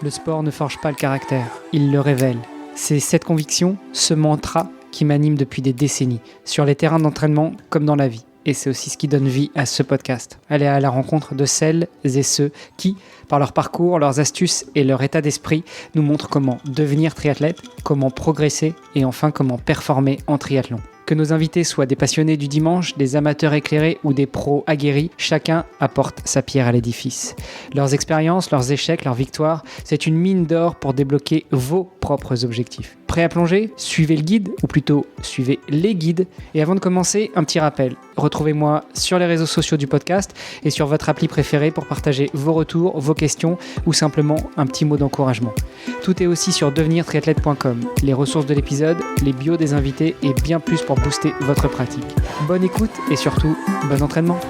Le sport ne forge pas le caractère, il le révèle. C'est cette conviction, ce mantra qui m'anime depuis des décennies, sur les terrains d'entraînement comme dans la vie. Et c'est aussi ce qui donne vie à ce podcast. Aller à la rencontre de celles et ceux qui, par leur parcours, leurs astuces et leur état d'esprit, nous montrent comment devenir triathlète, comment progresser et enfin comment performer en triathlon. Que nos invités soient des passionnés du dimanche, des amateurs éclairés ou des pros aguerris, chacun apporte sa pierre à l'édifice. Leurs expériences, leurs échecs, leurs victoires, c'est une mine d'or pour débloquer vos propres objectifs. Prêt à plonger ? Suivez le guide, ou plutôt suivez les guides. Et avant de commencer, un petit rappel. Retrouvez-moi sur les réseaux sociaux du podcast et sur votre appli préférée pour partager vos retours, vos questions ou simplement un petit mot d'encouragement. Tout est aussi sur devenirtriathlète.com. Les ressources de l'épisode, les bios des invités et bien plus pour booster votre pratique. Bonne écoute et surtout, bon entraînement.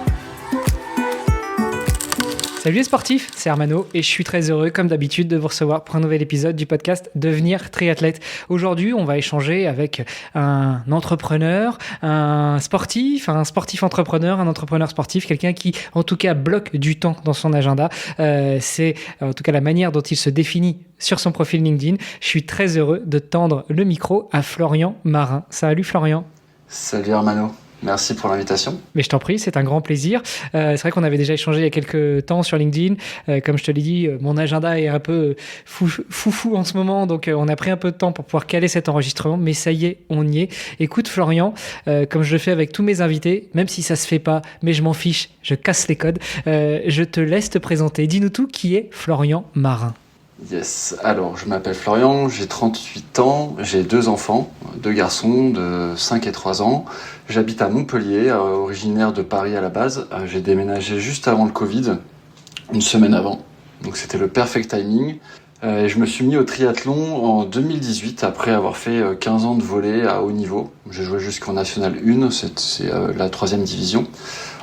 Salut les sportifs, c'est Armano et je suis très heureux comme d'habitude de vous recevoir pour un nouvel épisode du podcast Devenir triathlète. Aujourd'hui, on va échanger avec un entrepreneur, un sportif entrepreneur, un entrepreneur sportif, quelqu'un qui en tout cas bloque du temps dans son agenda. C'est en tout cas la manière dont il se définit sur son profil LinkedIn. Je suis très heureux de tendre le micro à Florian Marin. Salut Florian. Salut Armano. Merci pour l'invitation. Mais je t'en prie, c'est un grand plaisir. C'est vrai qu'on avait déjà échangé il y a quelques temps sur LinkedIn. Comme je te l'ai dit, mon agenda est un peu foufou en ce moment, donc on a pris un peu de temps pour pouvoir caler cet enregistrement, mais ça y est, on y est. Écoute Florian, comme je le fais avec tous mes invités, même si ça se fait pas, mais je m'en fiche, je casse les codes, je te laisse te présenter. Dis-nous tout, qui est Florian Marin ? Yes, alors je m'appelle Florian, j'ai 38 ans, j'ai 2 enfants, 2 garçons de 5 et 3 ans. J'habite à Montpellier, originaire de Paris à la base. J'ai déménagé juste avant le Covid, une semaine avant, donc c'était le perfect timing. Et je me suis mis au triathlon en 2018 après avoir fait 15 ans de volley à haut niveau. J'ai joué jusqu'en National 1, c'est la 3e division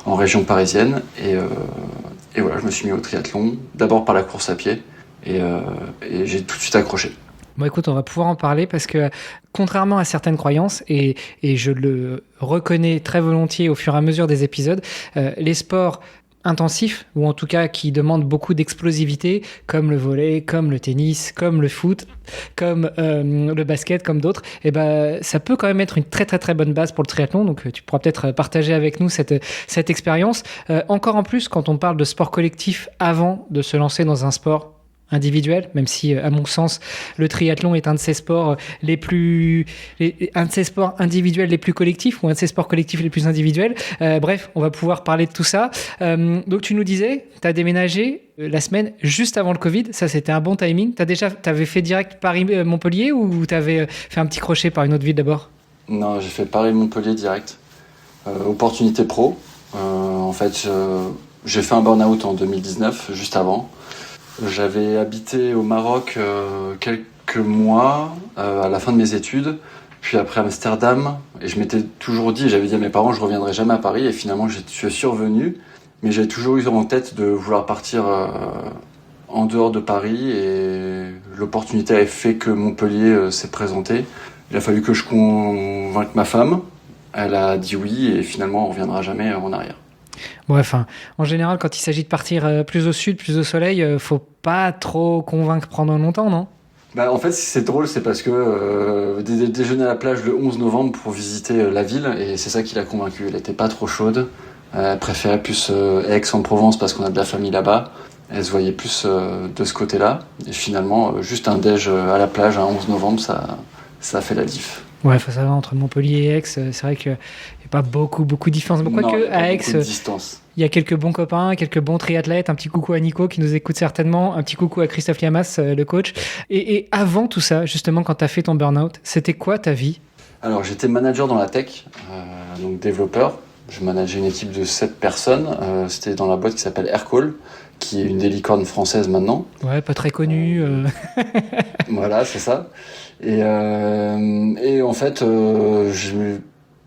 en région parisienne. Et voilà, je me suis mis au triathlon, d'abord par la course à pied. Et j'ai tout de suite accroché. Bon écoute, on va pouvoir en parler parce que contrairement à certaines croyances, et je le reconnais très volontiers au fur et à mesure des épisodes, les sports intensifs, ou en tout cas qui demandent beaucoup d'explosivité, comme le volley, comme le tennis, comme le foot, comme le basket, comme d'autres, et ça peut quand même être une très très très bonne base pour le triathlon. Donc tu pourras peut-être partager avec nous cette expérience. Encore en plus quand on parle de sport collectif avant de se lancer dans un sport individuel, même si à mon sens le triathlon est un de ces sports un de ces sports individuels les plus collectifs, ou un de ces sports collectifs les plus individuels. Bref, on va pouvoir parler de tout ça. Donc tu nous disais, tu as déménagé la semaine juste avant le Covid, ça c'était un bon timing. T'avais fait direct Paris-Montpellier ou t'avais fait un petit crochet par une autre ville d'abord ? Non, j'ai fait Paris-Montpellier direct. Opportunité pro. En fait, j'ai fait un burn-out en 2019, juste avant. J'avais habité au Maroc quelques mois à la fin de mes études, puis après Amsterdam, et je m'étais toujours dit, j'avais dit à mes parents, je reviendrai jamais à Paris, et finalement je suis survenu, mais j'ai toujours eu en tête de vouloir partir en dehors de Paris, et l'opportunité a fait que Montpellier s'est présenté. Il a fallu que je convainque ma femme, elle a dit oui, et finalement on reviendra jamais en arrière. Bref, en général, quand il s'agit de partir plus au sud, plus au soleil, faut pas trop convaincre pendant longtemps, non ? En fait, si c'est drôle, c'est parce que déjeuner à la plage le 11 novembre pour visiter la ville, et c'est ça qui l'a convaincue. Elle était pas trop chaude, elle préférait plus Aix-en-Provence parce qu'on a de la famille là-bas. Elle se voyait plus de ce côté-là, et finalement, juste un déj à la plage un 11 novembre, ça a fait la diff. Ouais, faut savoir, entre Montpellier et Aix, c'est vrai qu'il n'y a pas beaucoup de différence. Mais quoique, à Aix, il y a quelques bons copains, quelques bons triathlètes. Un petit coucou à Nico qui nous écoute certainement. Un petit coucou à Christophe Liamas, le coach. Et avant tout ça, justement, quand tu as fait ton burn-out, c'était quoi ta vie ? Alors, j'étais manager dans la tech, donc développeur. Je manageais une équipe de 7 personnes. C'était dans la boîte qui s'appelle Aircall, qui est une des licornes françaises maintenant. Ouais, pas très connue. Voilà, c'est ça. Et en fait,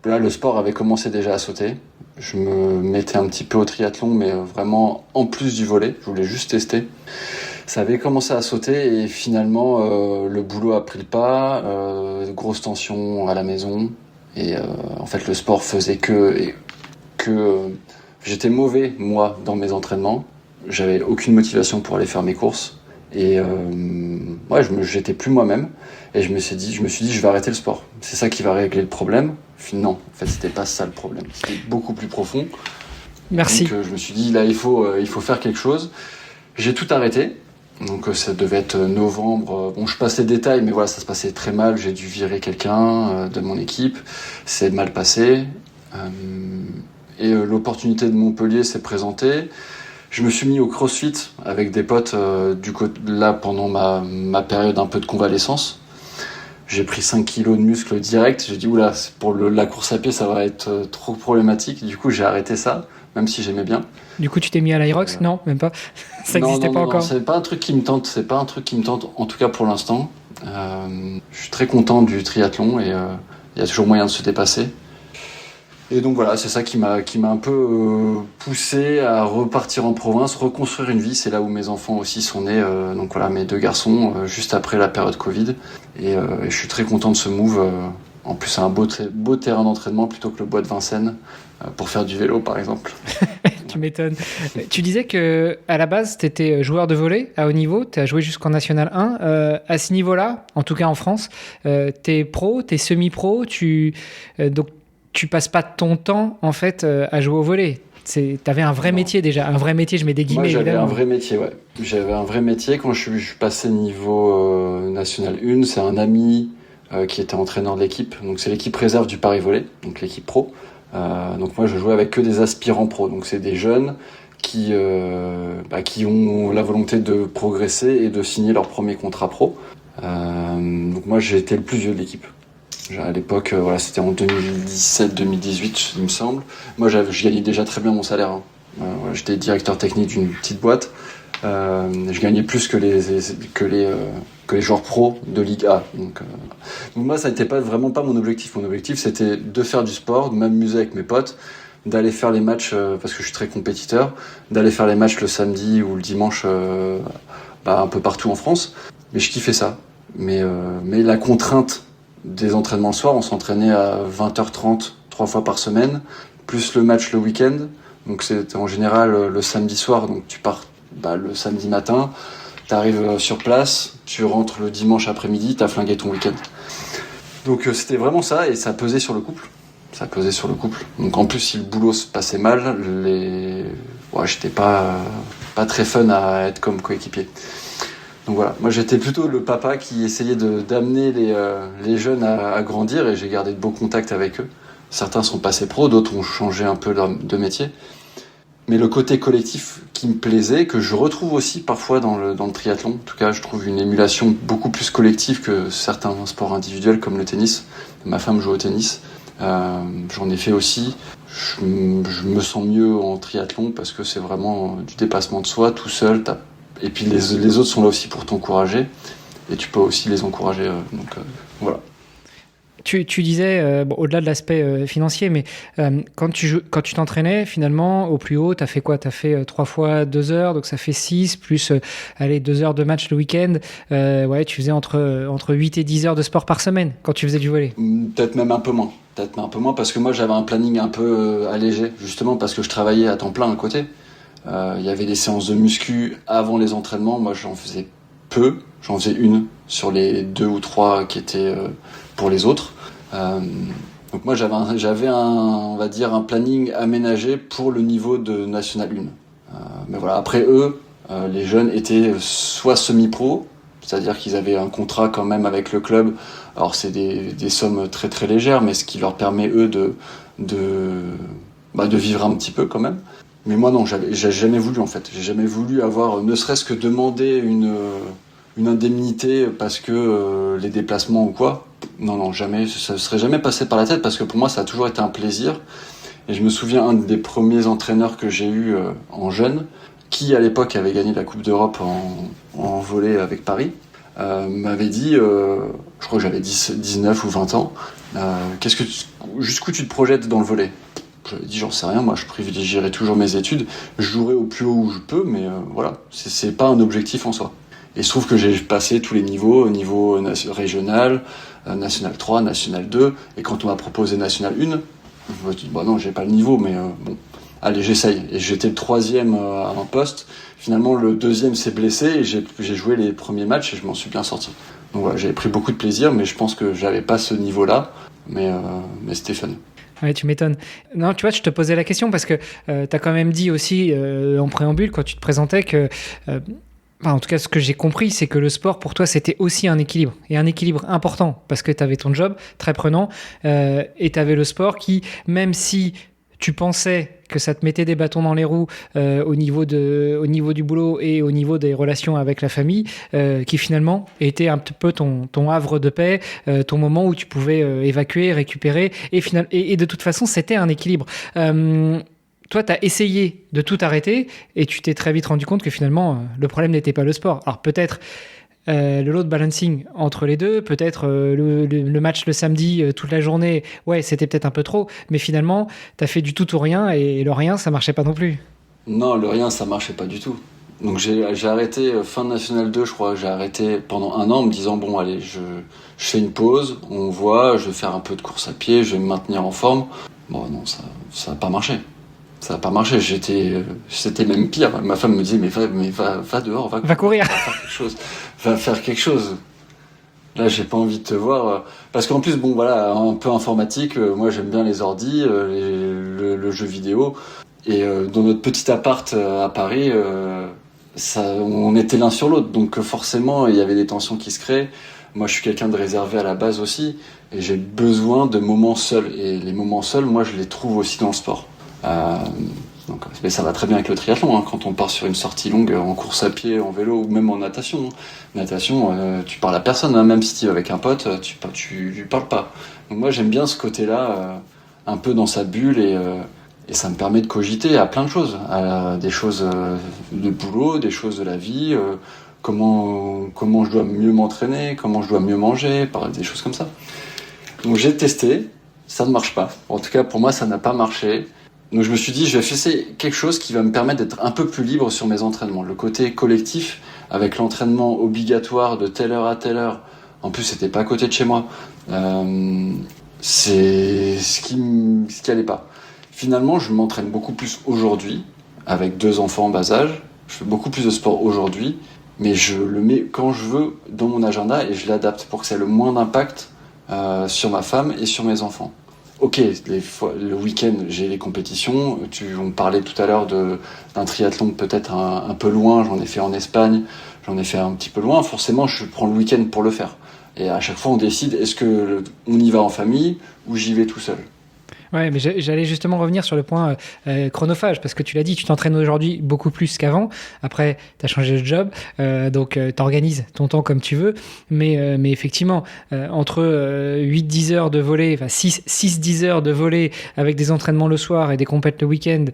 là, le sport avait commencé déjà à sauter. Je me mettais un petit peu au triathlon, mais vraiment en plus du volley. Je voulais juste tester. Ça avait commencé à sauter et finalement, le boulot a pris le pas. Grosse tension à la maison. Et en fait, le sport faisait que j'étais mauvais, moi, dans mes entraînements. J'avais aucune motivation pour aller faire mes courses. Et ouais, j'étais plus moi-même. Et je me suis dit, je vais arrêter le sport. C'est ça qui va régler le problème. Non, en fait, c'était pas ça le problème. C'était beaucoup plus profond. Merci. Donc, je me suis dit, là, il faut faire quelque chose. J'ai tout arrêté. Donc, ça devait être novembre. Bon, je passe les détails, mais voilà, ça se passait très mal. J'ai dû virer quelqu'un de mon équipe. C'est mal passé. Et l'opportunité de Montpellier s'est présentée. Je me suis mis au crossfit avec des potes là pendant ma période un peu de convalescence. J'ai pris 5 kilos de muscles direct. J'ai dit, oula, pour la course à pied, ça va être trop problématique. Du coup, j'ai arrêté ça, même si j'aimais bien. Du coup, tu t'es mis à l'Irox ? Non, même pas. Ça n'existait pas encore. Non, c'est pas un truc qui me tente. C'est pas un truc qui me tente, en tout cas pour l'instant. Je suis très content du triathlon et il y a toujours moyen de se dépasser. Et donc voilà, c'est ça qui m'a un peu poussé à repartir en province, reconstruire une vie. C'est là où mes enfants aussi sont nés. Donc voilà, mes 2 garçons, juste après la période Covid. Et je suis très content de ce move. En plus, c'est un beau terrain d'entraînement plutôt que le bois de Vincennes pour faire du vélo, par exemple. Tu m'étonnes. Tu disais que à la base, tu étais joueur de volley à haut niveau. Tu as joué jusqu'en National 1. À ce niveau-là, en tout cas en France, tu es pro, tu es semi-pro. Donc, tu passes pas ton temps en fait à jouer au volley. T'avais un vrai métier déjà, un vrai métier, je mets des guillemets. Moi j'avais évidemment. un vrai métier, ouais. J'avais un vrai métier quand je suis passé niveau National 1, c'est un ami qui était entraîneur de l'équipe, donc c'est l'équipe réserve du Paris Volley, donc l'équipe pro. Donc moi je jouais avec que des aspirants pro, donc c'est des jeunes qui ont la volonté de progresser et de signer leur premier contrat pro. Donc moi j'ai été le plus vieux de l'équipe. À l'époque, voilà, c'était en 2017-2018, il me semble. Moi, je gagnais déjà très bien mon salaire. Hein. Voilà, j'étais directeur technique d'une petite boîte. Je gagnais plus que les joueurs pros de Ligue A. Donc moi, ça n'était vraiment pas mon objectif. Mon objectif, c'était de faire du sport, de m'amuser avec mes potes, d'aller faire les matchs, parce que je suis très compétiteur, d'aller faire les matchs le samedi ou le dimanche un peu partout en France. Mais je kiffais ça. Mais la contrainte des entraînements le soir, on s'entraînait à 20h30 3 fois par semaine, plus le match le week-end. Donc c'était en général le samedi soir, donc tu pars le samedi matin, tu arrives sur place, tu rentres le dimanche après-midi, tu as flingué ton week-end. Donc c'était vraiment ça, et ça pesait sur le couple. Donc en plus, si le boulot se passait mal, j'étais pas très fun à être comme coéquipier. Donc voilà, moi j'étais plutôt le papa qui essayait d'amener les jeunes à grandir, et j'ai gardé de beaux contacts avec eux. Certains sont passés pro, d'autres ont changé un peu de métier. Mais le côté collectif qui me plaisait, que je retrouve aussi parfois dans le triathlon, en tout cas je trouve une émulation beaucoup plus collective que certains sports individuels comme le tennis. Ma femme joue au tennis, j'en ai fait aussi. Je me sens mieux en triathlon parce que c'est vraiment du dépassement de soi, tout seul. Et puis les autres sont là aussi pour t'encourager, et tu peux aussi les encourager. Donc voilà. Tu disais, au-delà de l'aspect financier, mais quand tu t'entraînais, finalement, au plus haut, tu as fait quoi ? Tu as fait 3 fois 2 heures, donc ça fait 6, plus 2 heures de match le week-end. Tu faisais entre 8 et 10 heures de sport par semaine quand tu faisais du volley. Peut-être même un peu moins, parce que moi j'avais un planning un peu allégé, justement parce que je travaillais à temps plein à côté. Il y avait des séances de muscu avant les entraînements. Moi j'en faisais peu, j'en faisais une sur les 2 ou 3 qui étaient pour les autres. Donc moi j'avais on va dire un planning aménagé pour le niveau de National 1. Mais voilà, après eux, les jeunes étaient soit semi-pro, c'est-à-dire qu'ils avaient un contrat quand même avec le club. Alors c'est des sommes très très légères, mais ce qui leur permet eux de vivre un petit peu quand même. Mais moi non, j'ai jamais voulu en fait. J'ai jamais voulu avoir, ne serait-ce que demander une indemnité parce que les déplacements ou quoi. Non, jamais. Ça ne serait jamais passé par la tête, parce que pour moi ça a toujours été un plaisir. Et je me souviens, un des premiers entraîneurs que j'ai eu en jeune, qui à l'époque avait gagné la Coupe d'Europe en volley avec Paris, m'avait dit, je crois que j'avais 19 ou 20 ans, jusqu'où tu te projettes dans le volley ? J'avais dit, j'en sais rien, moi je privilégierai toujours mes études, je jouerai au plus haut où je peux, mais voilà, c'est pas un objectif en soi. Et il se trouve que j'ai passé tous les niveaux, au niveau régional, National 3, National 2, et quand on m'a proposé National 1, je me suis dit, non, j'ai pas le niveau, mais bon, allez, j'essaye. Et j'étais le 3e à un poste. Finalement, le 2e s'est blessé et j'ai joué les premiers matchs et je m'en suis bien sorti. Donc voilà, j'avais pris beaucoup de plaisir, mais je pense que j'avais pas ce niveau-là. Mais c'était fun. Ouais, tu m'étonnes. Non, tu vois, je te posais la question parce que tu as quand même dit aussi en préambule, quand tu te présentais, que... en tout cas, ce que j'ai compris, c'est que le sport, pour toi, c'était aussi un équilibre. Et un équilibre important, parce que tu avais ton job très prenant, et tu avais le sport qui, même si tu pensais que ça te mettait des bâtons dans les roues au niveau du boulot et au niveau des relations avec la famille, qui finalement était un petit peu ton havre de paix, ton moment où tu pouvais évacuer, récupérer, et de toute façon, c'était un équilibre. Toi, tu as essayé de tout arrêter et tu t'es très vite rendu compte que finalement, le problème n'était pas le sport. Alors peut-être le load balancing entre les deux, peut-être le match le samedi toute la journée, ouais, c'était peut-être un peu trop, mais finalement, tu as fait du tout ou rien et le rien, ça marchait pas non plus. Non, le rien, ça marchait pas du tout. Donc j'ai arrêté fin de National 2, je crois. J'ai arrêté pendant 1 an en me disant, bon, allez, je fais une pause, on voit, je vais faire un peu de course à pied, je vais me maintenir en forme. Bon, non, ça a pas marché. Ça n'a pas marché, c'était même pire. Ma femme me disait, mais va dehors, Va courir. Va faire quelque chose. Va faire quelque chose. Là, j'ai pas envie de te voir. Parce qu'en plus, bon, voilà, un peu informatique, moi j'aime bien les ordis, le jeu vidéo. Et dans notre petit appart à Paris, on était l'un sur l'autre. Donc forcément, il y avait des tensions qui se créent. Moi, je suis quelqu'un de réservé à la base aussi. Et j'ai besoin de moments seuls. Et les moments seuls, moi, je les trouve aussi dans le sport. Donc, mais ça va très bien avec le triathlon, hein, quand on part sur une sortie longue en course à pied, en vélo ou même en natation. Natation, tu parles à personne, hein, même si tu es avec un pote, tu lui parles pas. Donc moi j'aime bien ce côté-là, un peu dans sa bulle et ça me permet de cogiter à plein de choses, à des choses de boulot, des choses de la vie, comment je dois mieux m'entraîner, comment je dois mieux manger, des choses comme ça. Donc j'ai testé, ça ne marche pas. En tout cas pour moi ça n'a pas marché. Donc je me suis dit, je vais faire quelque chose qui va me permettre d'être un peu plus libre sur mes entraînements. Le côté collectif, avec l'entraînement obligatoire de telle heure à telle heure, en plus c'était pas à côté de chez moi, c'est ce qui allait pas. Finalement, je m'entraîne beaucoup plus aujourd'hui, avec 2 enfants en bas âge. Je fais beaucoup plus de sport aujourd'hui, mais je le mets quand je veux dans mon agenda et je l'adapte pour que ça ait le moins d'impact sur ma femme et sur mes enfants. Ok, le week-end, j'ai les compétitions. On parlait tout à l'heure d'un triathlon peut-être un peu loin. J'en ai fait en Espagne, j'en ai fait un petit peu loin. Forcément, je prends le week-end pour le faire. Et à chaque fois, on décide, est-ce que on y va en famille ou j'y vais tout seul ? Ouais, mais j'allais justement revenir sur le point chronophage, parce que tu l'as dit, tu t'entraînes aujourd'hui beaucoup plus qu'avant. Après, tu as changé de job, donc tu organises ton temps comme tu veux. Mais effectivement, entre 8-10 heures de volée, enfin 6-10 heures de volée avec des entraînements le soir et des compètes le week-end,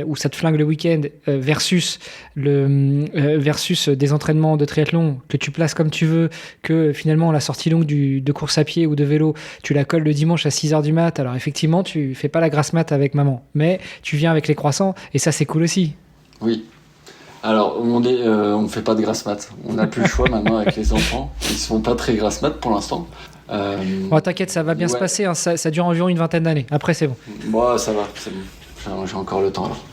où ça te flingue le week-end, versus des entraînements de triathlon que tu places comme tu veux, que finalement la sortie longue de course à pied ou de vélo, tu la colles le dimanche à 6 heures du mat. Alors effectivement, tu fais pas la grasse mat avec maman, mais tu viens avec les croissants et ça c'est cool aussi. Oui. Alors on ne fait pas de grasse mat. On n'a plus le choix maintenant avec les enfants. Ils sont pas très grasse mat pour l'instant. Bon, t'inquiète, ça va bien se passer. Hein. Ça dure environ une 20aine d'années. Après c'est bon. Bon, ça va, c'est bon. J'ai encore le temps alors.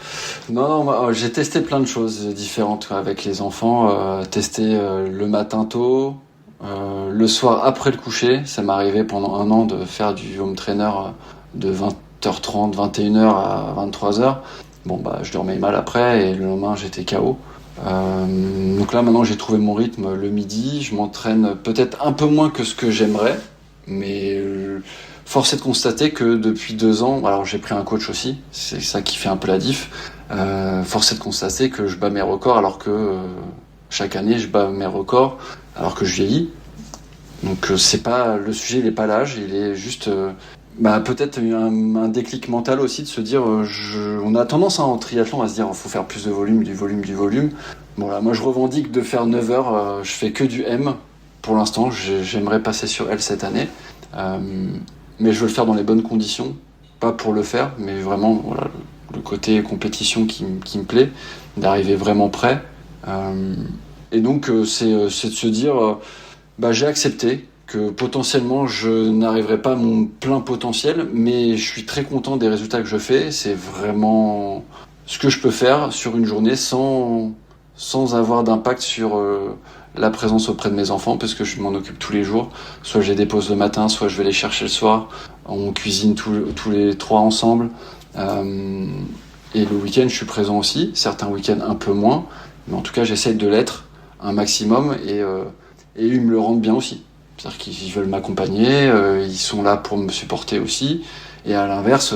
Non, j'ai testé plein de choses différentes avec les enfants. Testé le matin tôt, le soir après le coucher. Ça m'est arrivé pendant 1 an de faire du home trainer de 20h30, 21h à 23h. Bon, je dormais mal après et le lendemain j'étais KO. Donc là maintenant j'ai trouvé mon rythme le midi. Je m'entraîne peut-être un peu moins que ce que j'aimerais, mais force est de constater que depuis 2 ans, alors j'ai pris un coach aussi, c'est ça qui fait un peu la diff. Force est de constater que je bats mes records alors que chaque année je bats mes records alors que je vieillis. Donc c'est pas le sujet, il est pas l'âge, il est juste peut-être un déclic mental aussi de se dire on a tendance en triathlon à se dire il faut faire plus de volume, du volume. Bon là, moi je revendique de faire 9 heures, je fais que du M pour l'instant, j'aimerais passer sur L cette année, mais je veux le faire dans les bonnes conditions, pas pour le faire, mais vraiment voilà, le côté compétition qui me plaît, d'arriver vraiment prêt, et donc c'est de se dire j'ai accepté que potentiellement je n'arriverai pas à mon plein potentiel, mais je suis très content des résultats que je fais. C'est vraiment ce que je peux faire sur une journée sans avoir d'impact sur la présence auprès de mes enfants, parce que je m'en occupe tous les jours. Soit je les dépose le matin, soit je vais les chercher le soir. On cuisine tous les trois ensemble. Et le week-end, je suis présent aussi. Certains week-ends un peu moins, mais en tout cas, j'essaie de l'être un maximum, et ils me le rendent bien aussi. C'est-à-dire qu'ils veulent m'accompagner, ils sont là pour me supporter aussi. Et à l'inverse,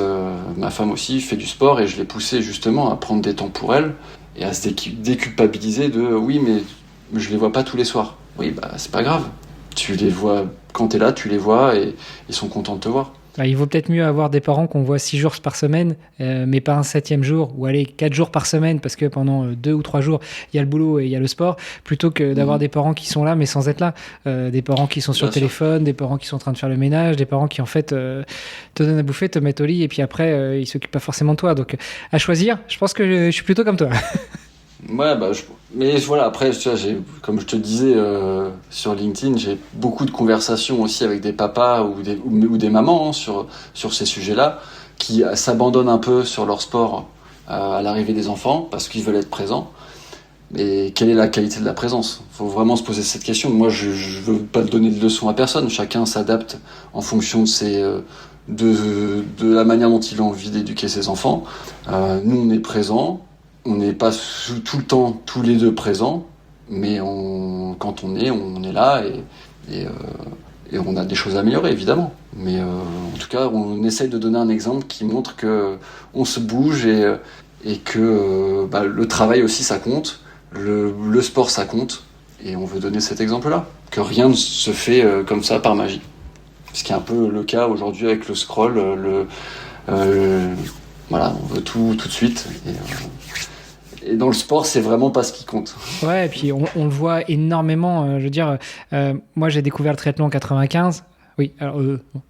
ma femme aussi fait du sport, et je l'ai poussée justement à prendre des temps pour elle et à se déculpabiliser de oui, mais je les vois pas tous les soirs. Oui, bah c'est pas grave. Tu les vois quand t'es là, tu les vois, et ils sont contents de te voir. Il vaut peut-être mieux avoir des parents qu'on voit 6 jours par semaine, mais pas un 7e jour, ou aller 4 jours par semaine, parce que pendant 2 ou 3 jours, il y a le boulot et il y a le sport, plutôt que d'avoir des parents qui sont là, mais sans être là. Des parents qui sont sur le téléphone, des parents qui sont en train de faire le ménage, des parents qui, en fait, te donnent à bouffer, te mettent au lit, et puis après, ils s'occupent pas forcément de toi. Donc, à choisir, je pense que je suis plutôt comme toi. Ouais, mais voilà, après, tu vois, comme je te disais sur LinkedIn, j'ai beaucoup de conversations aussi avec des papas ou des mamans sur ces sujets-là, qui s'abandonnent un peu sur leur sport à l'arrivée des enfants parce qu'ils veulent être présents. Mais quelle est la qualité de la présence? Faut vraiment se poser cette question. Moi, je veux pas donner de leçons à personne. Chacun s'adapte en fonction de la manière dont il a envie d'éduquer ses enfants. Nous, on est présents. On n'est pas tout le temps tous les deux présents, mais quand on est là, et on a des choses à améliorer, évidemment. Mais en tout cas, on essaye de donner un exemple qui montre que on se bouge, et que le travail aussi, ça compte, le sport, ça compte, et on veut donner cet exemple-là, que rien ne se fait comme ça par magie. Ce qui est un peu le cas aujourd'hui avec le scroll, voilà, on veut tout de suite. Et dans le sport, c'est vraiment pas ce qui compte. Ouais, et puis on le voit énormément. Je veux dire, moi j'ai découvert le triathlon en 95. Oui, alors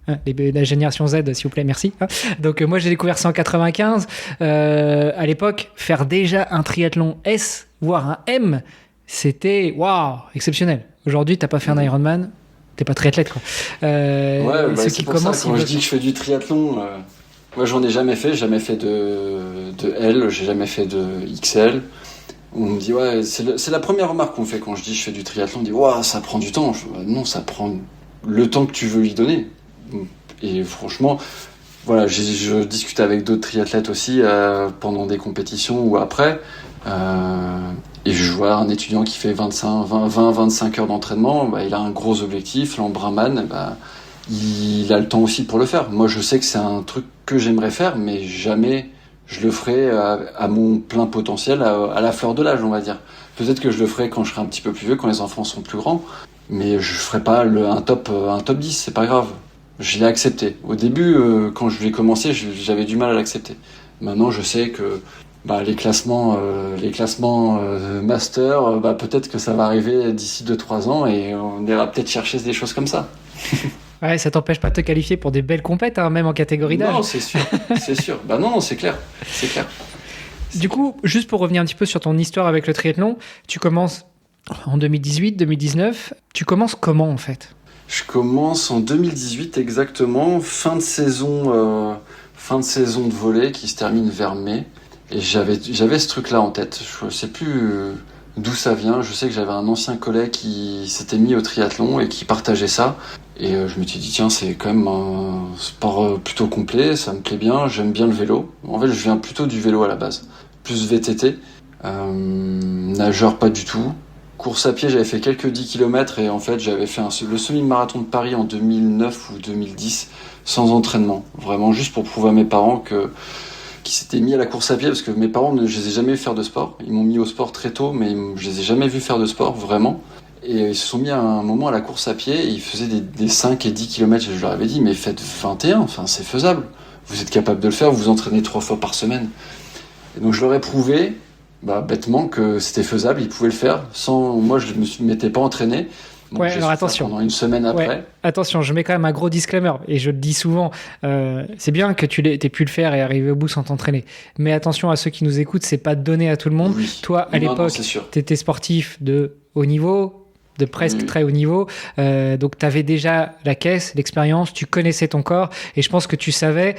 la génération Z, s'il vous plaît, merci. Donc moi j'ai découvert ça en 95. À l'époque, faire déjà un triathlon S, voire un M, c'était waouh, exceptionnel. Aujourd'hui, t'as pas fait un Ironman, t'es pas triathlète, quoi. Ceux qui commencent, quand je dis que je fais du triathlon. Moi, j'en ai jamais fait de L, j'ai jamais fait de XL. On me dit, ouais, c'est la première remarque qu'on fait quand je dis je fais du triathlon. On dit, ouais, ça prend du temps. Non, ça prend le temps que tu veux lui donner. Et franchement, voilà, je discute avec d'autres triathlètes aussi pendant des compétitions ou après. Et je vois un étudiant qui fait 20-25 heures d'entraînement. Il a un gros objectif, l'Embrunman. Il a le temps aussi pour le faire. Moi, je sais que c'est un truc que j'aimerais faire, mais jamais je le ferai à mon plein potentiel, à la fleur de l'âge, on va dire. Peut-être que je le ferai quand je serai un petit peu plus vieux, quand les enfants sont plus grands, mais je ferai pas un top 10, c'est pas grave. Je l'ai accepté. Au début, quand je l'ai commencé, j'avais du mal à l'accepter. Maintenant, je sais que les classements master, peut-être que ça va arriver d'ici 2-3 ans, et on ira peut-être chercher des choses comme ça. Ouais, ça t'empêche pas de te qualifier pour des belles compètes, hein, même en catégorie d'âge. Non, c'est sûr, c'est sûr. Non, c'est clair, c'est clair. Du coup, juste pour revenir un petit peu sur ton histoire avec le triathlon, tu commences en 2018, 2019. Tu commences comment, en fait ? Je commence en 2018 exactement, fin de saison de volley qui se termine vers mai. Et j'avais ce truc-là en tête. Je sais plus d'où ça vient. Je sais que j'avais un ancien collègue qui s'était mis au triathlon et qui partageait ça. Et je me suis dit, tiens, c'est quand même un sport plutôt complet, ça me plaît bien, j'aime bien le vélo. En fait, je viens plutôt du vélo à la base, plus VTT. Nageur, pas du tout. Course à pied, j'avais fait quelques 10 km, et en fait, j'avais fait le semi-marathon de Paris en 2009 ou 2010, sans entraînement. Vraiment, juste pour prouver à mes parents qui s'étaient mis à la course à pied, parce que mes parents, je les ai jamais vus faire de sport. Ils m'ont mis au sport très tôt, mais je les ai jamais vus faire de sport, vraiment. Et ils se sont mis à un moment à la course à pied, et ils faisaient des 5 et 10 km. Et je leur avais dit, mais faites 21, enfin, c'est faisable. Vous êtes capable de le faire, vous vous entraînez 3 fois par semaine. Et donc je leur ai prouvé, bêtement, que c'était faisable, ils pouvaient le faire. Moi, je ne m'étais pas entraîné. Donc, ouais, alors attention. Pendant une semaine après. Ouais, attention, je mets quand même un gros disclaimer, et je le dis souvent, c'est bien que tu aies pu le faire et arriver au bout sans t'entraîner. Mais attention à ceux qui nous écoutent, c'est pas donné à tout le monde. Oui. Toi, à l'époque, tu étais sportif de haut niveau, de presque très haut niveau. Donc, tu avais déjà la caisse, l'expérience, tu connaissais ton corps. Et je pense que tu savais,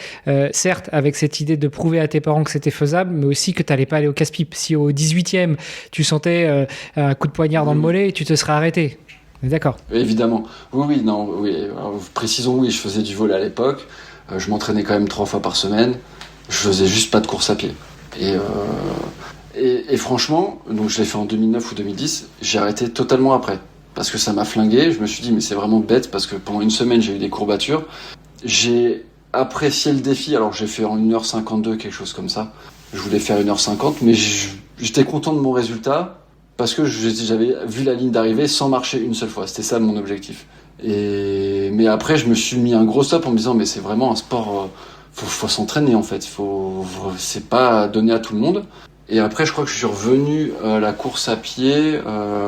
certes, avec cette idée de prouver à tes parents que c'était faisable, mais aussi que tu n'allais pas aller au casse-pipe. Si au 18e, tu sentais un coup de poignard dans le mollet, tu te serais arrêté. On est d'accord? Évidemment. Oui, non, oui. Alors, précisons, oui, je faisais du volley à l'époque. Je m'entraînais quand même 3 fois par semaine. Je faisais juste pas de course à pied. Et franchement, donc je l'ai fait en 2009 ou 2010, j'ai arrêté totalement après. Parce que ça m'a flingué, je me suis dit mais c'est vraiment bête parce que pendant une semaine j'ai eu des courbatures. J'ai apprécié le défi, alors j'ai fait en 1h52 quelque chose comme ça. Je voulais faire 1h50 mais j'étais content de mon résultat parce que j'avais vu la ligne d'arrivée sans marcher une seule fois. C'était ça mon objectif. Mais après je me suis mis un gros stop en me disant mais c'est vraiment un sport, faut s'entraîner en fait. C'est pas donné à tout le monde. Et après, je crois que je suis revenu à la course à pied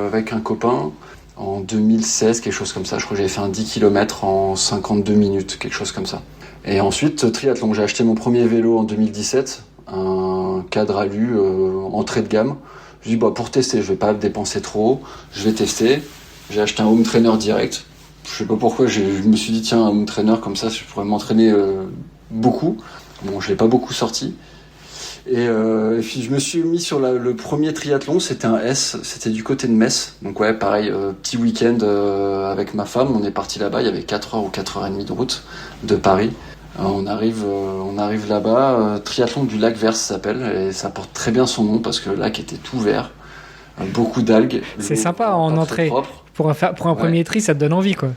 avec un copain en 2016, quelque chose comme ça. Je crois que j'avais fait un 10 km en 52 minutes, quelque chose comme ça. Et ensuite, triathlon. J'ai acheté mon premier vélo en 2017, un Cadre Alu entrée de gamme. Je dis pour tester, je vais pas dépenser trop, je vais tester. J'ai acheté un home trainer direct. Je sais pas pourquoi, je me suis dit tiens, un home trainer comme ça, je pourrais m'entraîner beaucoup. Bon, je l'ai pas beaucoup sorti. Et puis je me suis mis sur le premier triathlon, c'était un S, c'était du côté de Metz. Donc ouais, pareil, petit week-end avec ma femme, on est parti là-bas, il y avait 4 heures ou 4h30 de route de Paris. On arrive là-bas, triathlon du lac Vert ça s'appelle, et ça porte très bien son nom parce que le lac était tout vert, beaucoup d'algues. C'est sympa en entrée. Pour un premier tri, ça te donne envie quoi.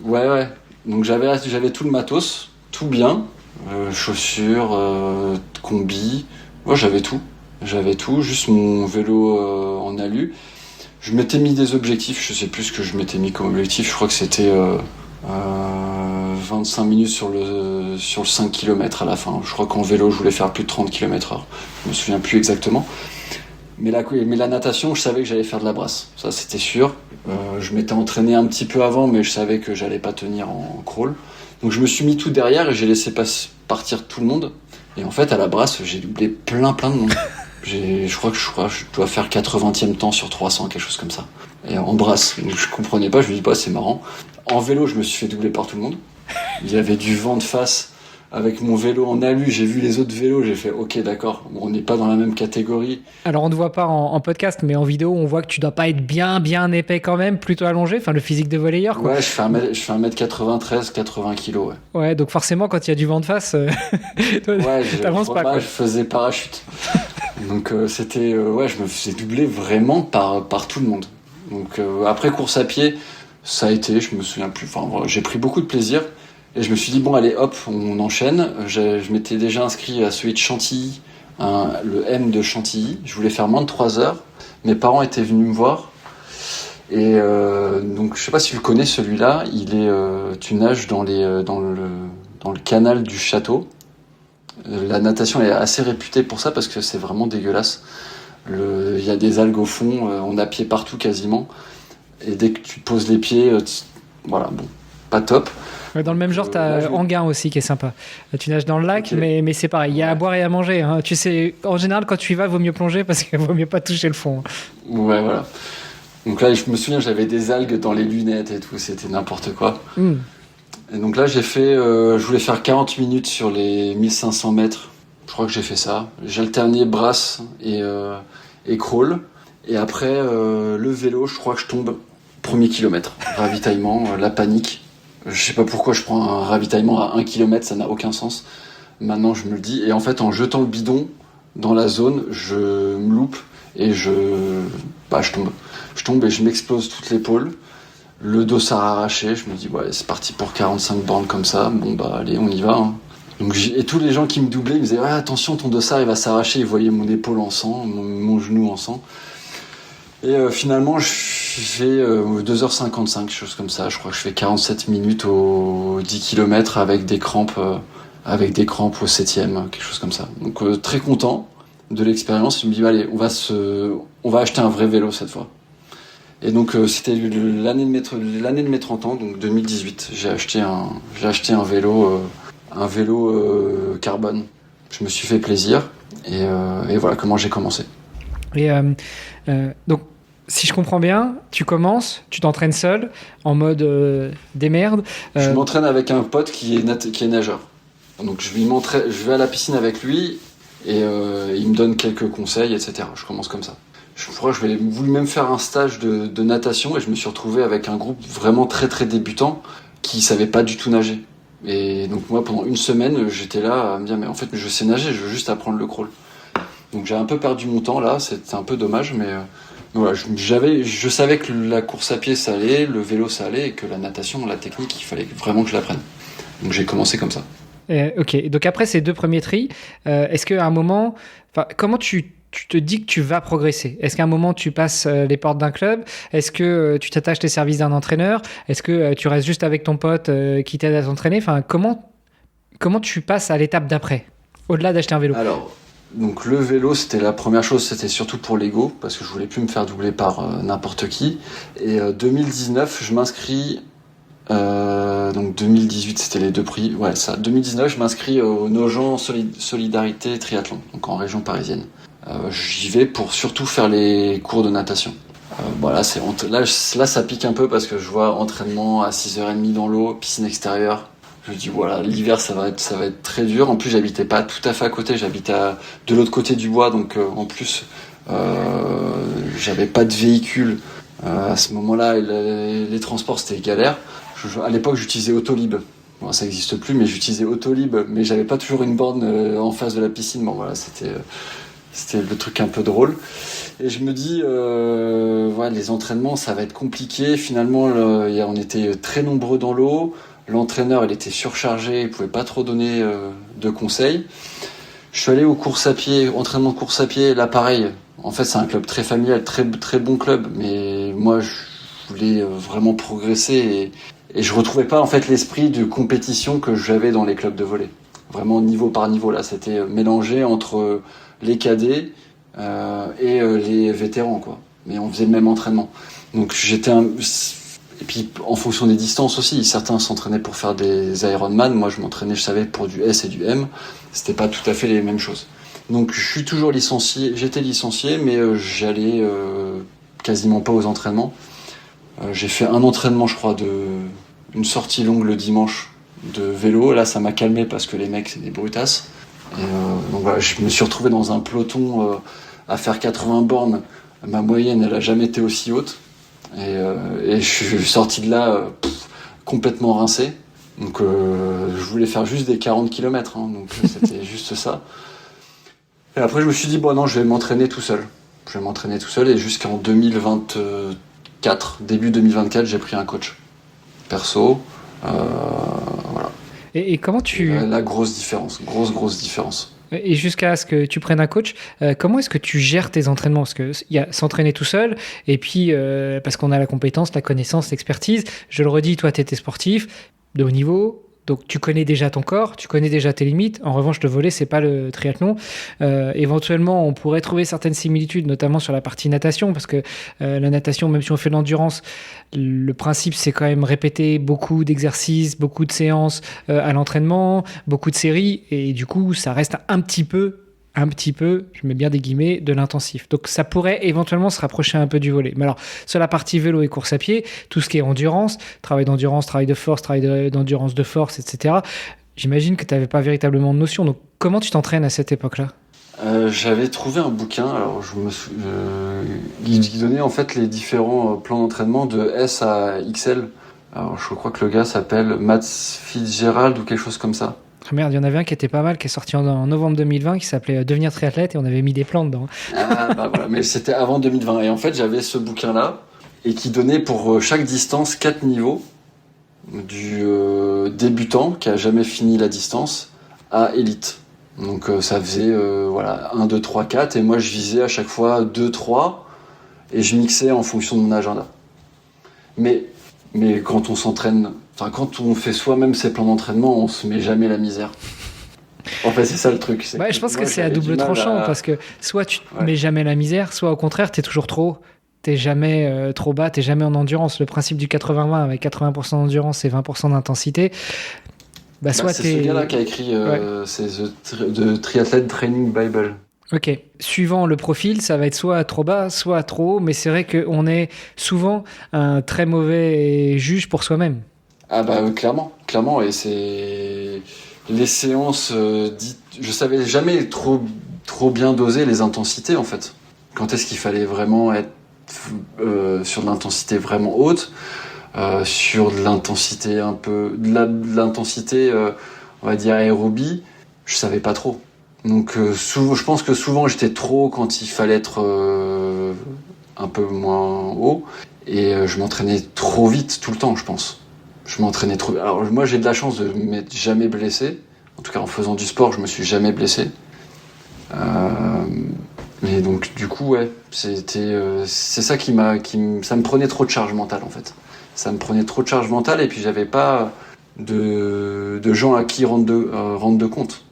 Ouais. Donc j'avais tout le matos, tout bien, chaussures, combi. Moi, j'avais tout, juste mon vélo en alu. Je m'étais mis des objectifs, je sais plus ce que je m'étais mis comme objectif, je crois que c'était 25 minutes sur le 5 km à la fin. Je crois qu'en vélo, je voulais faire plus de 30 km/h. Je me souviens plus exactement. Mais la natation, je savais que j'allais faire de la brasse, ça c'était sûr. Je m'étais entraîné un petit peu avant, mais je savais que j'allais pas tenir en crawl. Donc je me suis mis tout derrière et j'ai laissé partir tout le monde. Et en fait, à la brasse, j'ai doublé plein de monde. Je crois que je dois faire 80e temps sur 300, quelque chose comme ça. Et en brasse, donc je comprenais pas, je me dis c'est marrant. En vélo, je me suis fait doubler par tout le monde. Il y avait du vent de face avec mon vélo en alu, j'ai vu les autres vélos, j'ai fait ok d'accord, on n'est pas dans la même catégorie. Alors on ne voit pas en podcast, mais en vidéo, on voit que tu dois pas être bien épais quand même, plutôt allongé, enfin le physique de volleyeur quoi. Ouais, je fais 1m93, 80 kg, ouais. Ouais, donc forcément quand il y a du vent de face, t'avances pas quoi. Je faisais parachute. Donc c'était, je me faisais doubler vraiment par tout le monde. Donc après course à pied, ça a été, je me souviens plus, j'ai pris beaucoup de plaisir. Et je me suis dit, bon, allez, hop, on enchaîne. Je m'étais déjà inscrit à celui de Chantilly, le M de Chantilly. Je voulais faire moins de 3 heures. Mes parents étaient venus me voir. Et donc, je sais pas si tu le connais, celui-là. Tu nages dans le canal du château. La natation est assez réputée pour ça parce que c'est vraiment dégueulasse. Il y a des algues au fond, on a pied partout quasiment. Et dès que tu poses les pieds, voilà, bon, pas top. Dans le même genre, t'as Anguin aussi qui est sympa. Tu nages dans le lac, okay. mais c'est pareil. Il y a à boire et à manger. Hein. Tu sais, en général, quand tu y vas, il vaut mieux plonger parce qu'il vaut mieux pas toucher le fond. Ouais, voilà. Donc là, je me souviens, j'avais des algues dans les lunettes et tout. C'était n'importe quoi. Et donc là, je voulais faire 40 minutes sur les 1500 mètres. Je crois que j'ai fait ça. J'ai alterné brasse et crawl. Et après, le vélo, je crois que je tombe premier kilomètre. Ravitaillement, la panique. Je sais pas pourquoi je prends un ravitaillement à 1 km, ça n'a aucun sens. Maintenant, je me le dis. Et en fait, en jetant le bidon dans la zone, je me loupe et je tombe. Je tombe et je m'explose toute l'épaule. Le dossard arraché. Je me dis, ouais, c'est parti pour 45 bornes comme ça. Bon, allez, on y va. Hein. Donc, et tous les gens qui me doublaient, ils me disaient, ouais, attention, ton dossard, il va s'arracher. Ils voyaient mon épaule en sang, mon genou en sang. Et finalement, je fais 2h55, chose comme ça. Je crois que je fais 47 minutes aux 10 km avec des crampes au 7e, quelque chose comme ça. Donc très content de l'expérience. Je me dis, allez, on va acheter un vrai vélo cette fois. Et donc c'était l'année de mes 30 ans, donc 2018. J'ai acheté un vélo carbone. Je me suis fait plaisir et voilà comment j'ai commencé. Et donc si je comprends bien, tu commences, tu t'entraînes seul, en mode démerde. Je m'entraîne avec un pote qui est nageur. Donc je vais à la piscine avec lui et il me donne quelques conseils, etc. Je commence comme ça. Je crois que j'avais voulu même faire un stage de natation et je me suis retrouvé avec un groupe vraiment très très débutant qui savait pas du tout nager. Et donc moi pendant une semaine j'étais là à me dire mais en fait je sais nager, je veux juste apprendre le crawl. Donc j'ai un peu perdu mon temps là, c'était un peu dommage mais voilà, je savais que la course à pied ça allait, le vélo ça allait et que la natation, la technique, il fallait vraiment que je l'apprenne. Donc j'ai commencé comme ça. Ok, donc après ces 2 premiers tris, est-ce qu'à un moment, comment tu te dis que tu vas progresser? Est-ce qu'à un moment tu passes les portes d'un club? Est-ce que tu t'attaches les services d'un entraîneur? Est-ce que tu restes juste avec ton pote qui t'aide à t'entraîner? Enfin, comment tu passes à l'étape d'après, au-delà d'acheter un vélo? Alors, donc le vélo c'était la première chose, c'était surtout pour l'ego parce que je voulais plus me faire doubler par n'importe qui. Et 2019 je m'inscris. Donc 2018 c'était les 2 prix, ouais ça. 2019 je m'inscris au Nogent Solidarité Triathlon, donc en région parisienne. J'y vais pour surtout faire les cours de natation. Voilà, là ça pique un peu parce que je vois entraînement à 6h30 dans l'eau, piscine extérieure. Je me dis voilà, l'hiver ça va être très dur. En plus j'habitais pas tout à fait à côté, j'habitais de l'autre côté du bois, donc en plus j'avais pas de véhicule. À ce moment-là, les transports c'était galère. À l'époque, j'utilisais Autolib. Bon, ça n'existe plus, mais j'utilisais Autolib, mais j'avais pas toujours une borne en face de la piscine. Bon, voilà, c'était le truc un peu drôle. Et je me dis, voilà, les entraînements, ça va être compliqué. Finalement, on était très nombreux dans l'eau. L'entraîneur, il était surchargé, il pouvait pas trop donner de conseils. Je suis allé aux courses à pied, entraînement de course à pied. Là, pareil. En fait, c'est un club très familial, très très bon club. Mais moi, je voulais vraiment progresser et je retrouvais pas en fait l'esprit de compétition que j'avais dans les clubs de volley. Vraiment niveau par niveau là, c'était mélangé entre les cadets et les vétérans quoi. Mais on faisait le même entraînement. Donc et puis en fonction des distances aussi, certains s'entraînaient pour faire des Ironman, moi je m'entraînais, je savais pour du S et du M, c'était pas tout à fait les mêmes choses. Donc je suis toujours licencié, j'étais licencié mais j'allais quasiment pas aux entraînements. J'ai fait un entraînement, je crois, une sortie longue le dimanche de vélo. Là, ça m'a calmé parce que les mecs, c'est des brutasses. Et donc voilà, je me suis retrouvé dans un peloton à faire 80 bornes. Ma moyenne, elle a jamais été aussi haute. Et je suis sorti de là complètement rincé. Donc je voulais faire juste des 40 km. Donc c'était juste ça. Et après, je me suis dit, bon non, je vais m'entraîner tout seul. Je vais m'entraîner tout seul et jusqu'en 2024, début 2024, j'ai pris un coach perso. Voilà. Et comment tu... La grosse différence, grosse différence. Et jusqu'à ce que tu prennes un coach, comment est-ce que tu gères tes entraînements? Parce qu'il y a s'entraîner tout seul, et puis parce qu'on a la compétence, la connaissance, l'expertise. Je le redis, toi, tu étais sportif de haut niveau. Donc tu connais déjà ton corps, tu connais déjà tes limites. En revanche, le volley, c'est pas le triathlon. Éventuellement, on pourrait trouver certaines similitudes, notamment sur la partie natation, parce que la natation, même si on fait de l'endurance, le principe, c'est quand même répéter beaucoup d'exercices, beaucoup de séances à l'entraînement, beaucoup de séries, et du coup, ça reste un petit peu, je mets bien des guillemets, de l'intensif. Donc ça pourrait éventuellement se rapprocher un peu du volley. Mais alors, sur la partie vélo et course à pied, tout ce qui est endurance, travail d'endurance, travail de force, d'endurance de force, etc., j'imagine que tu n'avais pas véritablement de notion. Donc comment tu t'entraînes à cette époque-là? J'avais trouvé un bouquin, alors il donnait en fait les différents plans d'entraînement de S à XL. Alors je crois que le gars s'appelle Matt Fitzgerald ou quelque chose comme ça. Ah merde, il y en avait un qui était pas mal, qui est sorti en novembre 2020, qui s'appelait Devenir triathlète, et on avait mis des plans dedans. Ah bah voilà, mais c'était avant 2020. Et en fait, j'avais ce bouquin-là, et qui donnait pour chaque distance 4 niveaux, du débutant, qui a jamais fini la distance, à élite. Donc ça faisait voilà, 1, 2, 3, 4, et moi je visais à chaque fois 2, 3, et je mixais en fonction de mon agenda. Mais quand on s'entraîne, enfin quand on fait soi-même ses plans d'entraînement, on se met jamais la misère. En fait, c'est ça le truc. Ouais, je pense que c'est à double tranchant, parce que soit tu te mets jamais la misère, soit au contraire, t'es toujours trop haut. T'es jamais trop bas, t'es jamais en endurance. Le principe du 80-20 avec 80% d'endurance et 20% d'intensité, c'est ce gars-là qui a écrit c'est The Triathlete Training Bible. Ok. Suivant le profil, ça va être soit trop bas, soit trop haut, mais c'est vrai qu'on est souvent un très mauvais juge pour soi-même. Ah bah clairement, et c'est les séances dites, je savais jamais trop bien doser les intensités en fait. Quand est-ce qu'il fallait vraiment être sur de l'intensité vraiment haute, sur de l'intensité un peu, de l'intensité, on va dire aérobie, je savais pas trop. Donc souvent, je pense que souvent j'étais trop haut quand il fallait être un peu moins haut, et je m'entraînais trop vite tout le temps, je pense. Je m'entraînais trop. Alors moi j'ai de la chance de m'être jamais blessé. En tout cas en faisant du sport, je me suis jamais blessé. Mais donc du coup ouais, c'est ça ça me prenait trop de charge mentale en fait. Ça me prenait trop de charge mentale et puis j'avais pas de gens à qui rendre de compte.